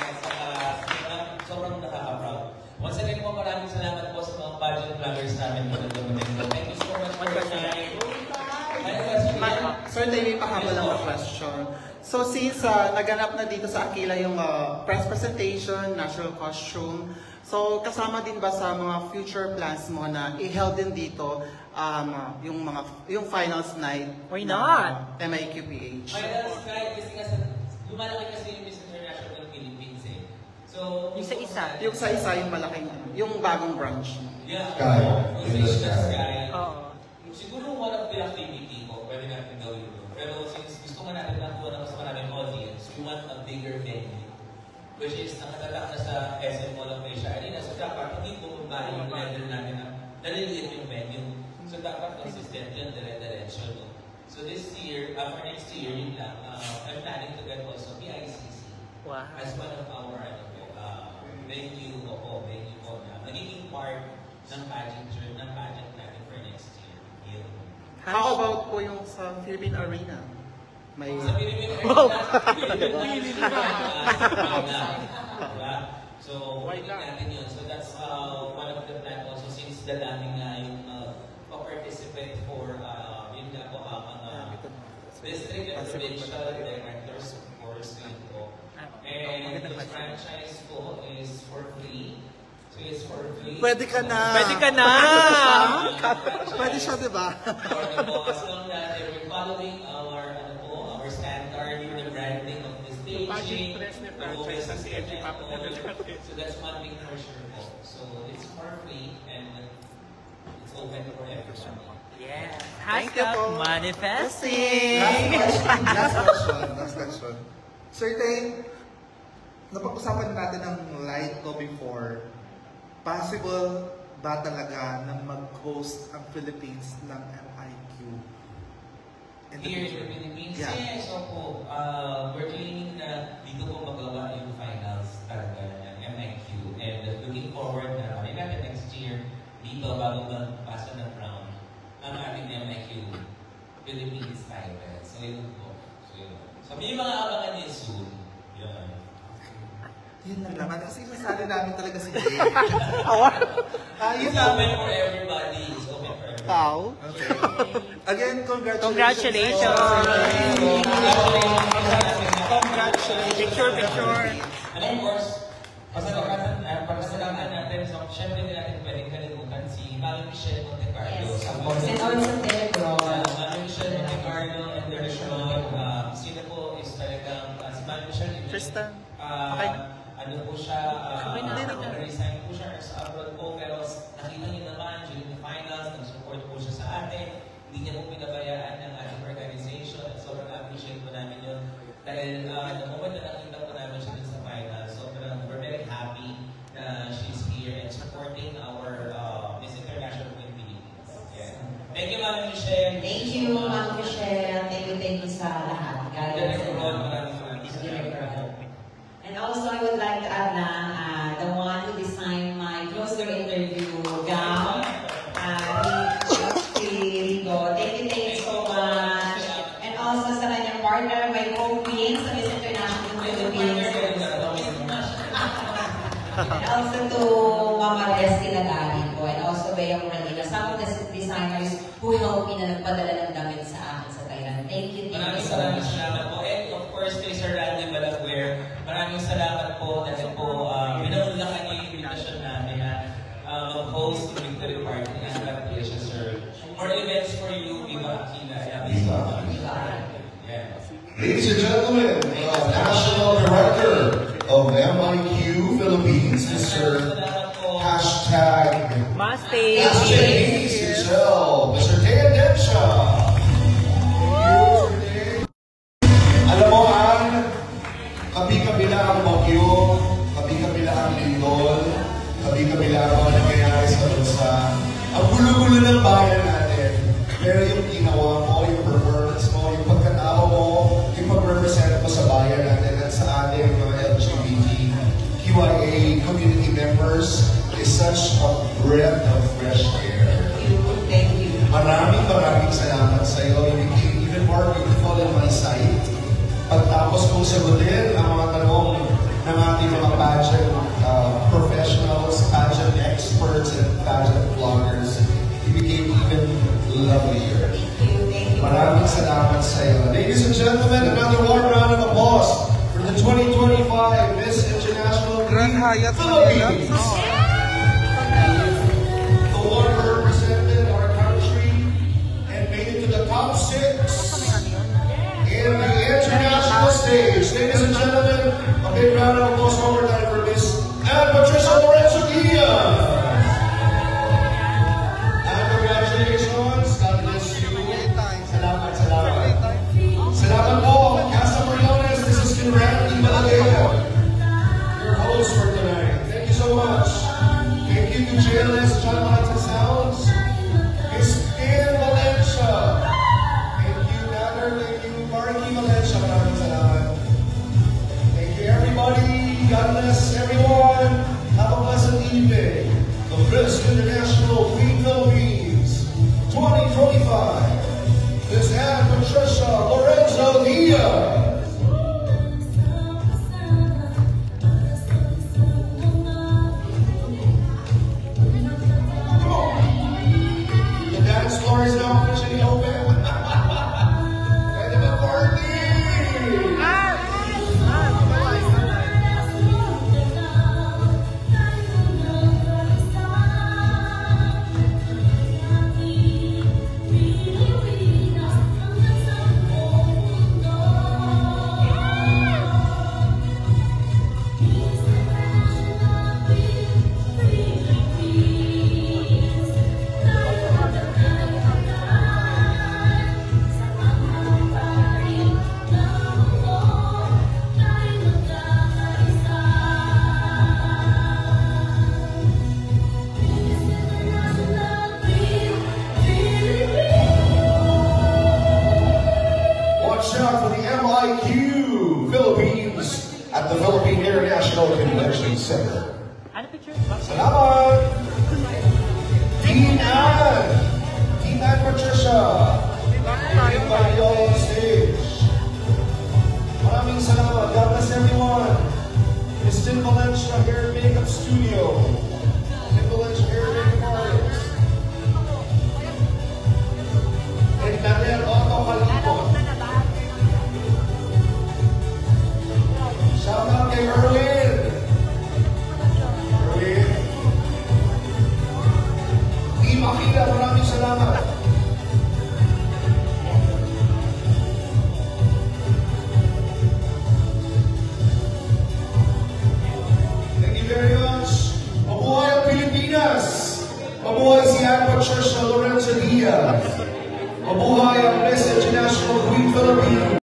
sobrang nakaka-proud. Once again po, maraming salamat po sa mga budget vloggers namin po na dumating. Thank you so much for your time. Sir, may pahabol lang na question. So since naganap na dito sa Aquila yung press presentation, national costume, so kasama din ba sa mga future plans mo na i-held din dito yung finals night? Why not? MIQPH. Finals night kasi lumalaki kasi yung Miss International ng Philippines eh. So, Yung sa isa. Yung sa isa, yung malaking, yung bagong branch. Yeah. In the sky. Oo. Siguro one of the activity ko, pwede natin gawin ito. Pero since gusto nga natin nakuha na mas maraming audience, we want a bigger venue. Which is nakatatak na sa SM Mall of Asia Arena. So dapat hindi bumaba yung level natin na naliliit yung venue. So dapat consistent yun, dire-diretso. No? So this year, for next year, yun lang, I'm planning to get also PICC as one of our venue po na nagiging part ng pageant natin for next year. Yun. How about po yung sa Philippine Arena? May... Sa Philippine Arena, so, pwede natin yun. So that's one of the plans also since the daming nga yung pa-participate for yun nga po mga district and provincial directors of course yun po. And the franchise po is for free. So it's for free. Pwede ka na! Pwede siya, diba? As long as we're following our standard, the branding of the staging, the movement of the so that's one thing for sure po. So it's for free and it's open for everyone. Yes. Thank you po. Manifesting. Last question. Sir Tay, napag-usapan natin ng light to before. Possible ba talaga na mag-host ang Philippines ng MIQ? Here in the Philippines, Yeah. yes, opo. We're claiming na dito po magawa yung finals talaga ng MIQ. And looking forward na kami natin next year dito bago magpasa ng round ang ating MIQ Philippines title. So yun po. So may mga abangan niyo soon. Yun. Yun lang naman. Kasi sasali namin talaga si Jay. It's open for everybody. It's open for everybody. Okay. Again, Congratulations. Picture. And of course, pasalamatan natin. So, syempre din natin pwedeng kalimutan si Mami Michelle Montecarlo. Yes, of course. And also Telecron. Mami Michelle Montecarlo and the sino po is talagang si Mami Michelle. Tristan. Ano po siya, resign po siya sa abroad po, pero nakita niyo naman during the finals, nag-support po siya sa atin, hindi niya po pinabayaan ng ating organization, at sobrang appreciate po namin yun. Dahil the moment na nakita po namin siya sa finals, sobrang we're very happy na she's here and supporting our Miss International Philippines. Yeah. Thank you, Ma'am Michelle. Thank you, Ma'am Michelle. Thank you sa lahat. And also, I would like to add na the one who designed my closer interview gown, si Rico. Thank you so much. And also sa kanyang partner, my co-queen sa Miss International Philippines, And also to Mama Leslie Lagali po, and also Bea Moralina, some of the designers who helped me na nagpadala ng damit sa akin sa Thailand. Thank you Maraming so much. salamat po. And of course, kay Sir Randy Balagwer, maraming salamat po dahil po pinaunlakan niyo yung invitation namin na mag-host yung victory party. And congratulations, sir. More events for you, Viva Aquila. Yeah. Ladies and gentlemen, National Director of MIQ Philippines, Mr. Hashtag Ladies Mr. Tea Densha. Alam mo, Ann, kabi-kabila ang bagyo, kabi-kabila ang lindol, kabi-kabila ang mga nangyayari sa bansa. Ang gulo-gulo ng bayan natin. Pero yung ginawa mo, yung performance mo, yung pagkatao mo, yung pag-represent mo sa bayan natin at sa ating mga LGBTQIA community members is such a breath of fresh air. Thank you. Maraming salamat sa iyo. You became even more beautiful in my sight. Pagtapos kong sagutin ang mga tanong ng ating mga pageant professionals, pageant experts, and pageant vloggers, you became even lovelier. Maraming salamat sa iyo. Ladies and gentlemen, another warm round of applause for the 2025 Miss International Grand Hyatt Philippines. The one who represented our country and made it to the top 6 in the international stage. Ladies and gentlemen, a big round of applause one more time for Miss Ann Patricia Lorenzo Guia. And congratulations, God bless you. Salamat. Salamat po, Casa Mariones. This is Randy Balagaya, your host for tonight. Thank you so much. Thank you to JLS John Martin Sounds, Miss Ann Valencia. Thank you, Nader. Thank you, Marky Valencia. Maraming salamat. Thank you, everybody. God bless everyone. Have a pleasant evening. The Miss International Queen Philippines 2025. Miss Ann Patricia Lorenzo Guia. The dance floor is now officially open. Ready to party! Watch out for the MIQ Philippines at the Philippine International Convention Center. Salamat! Team Ann! Team Ann Patricia!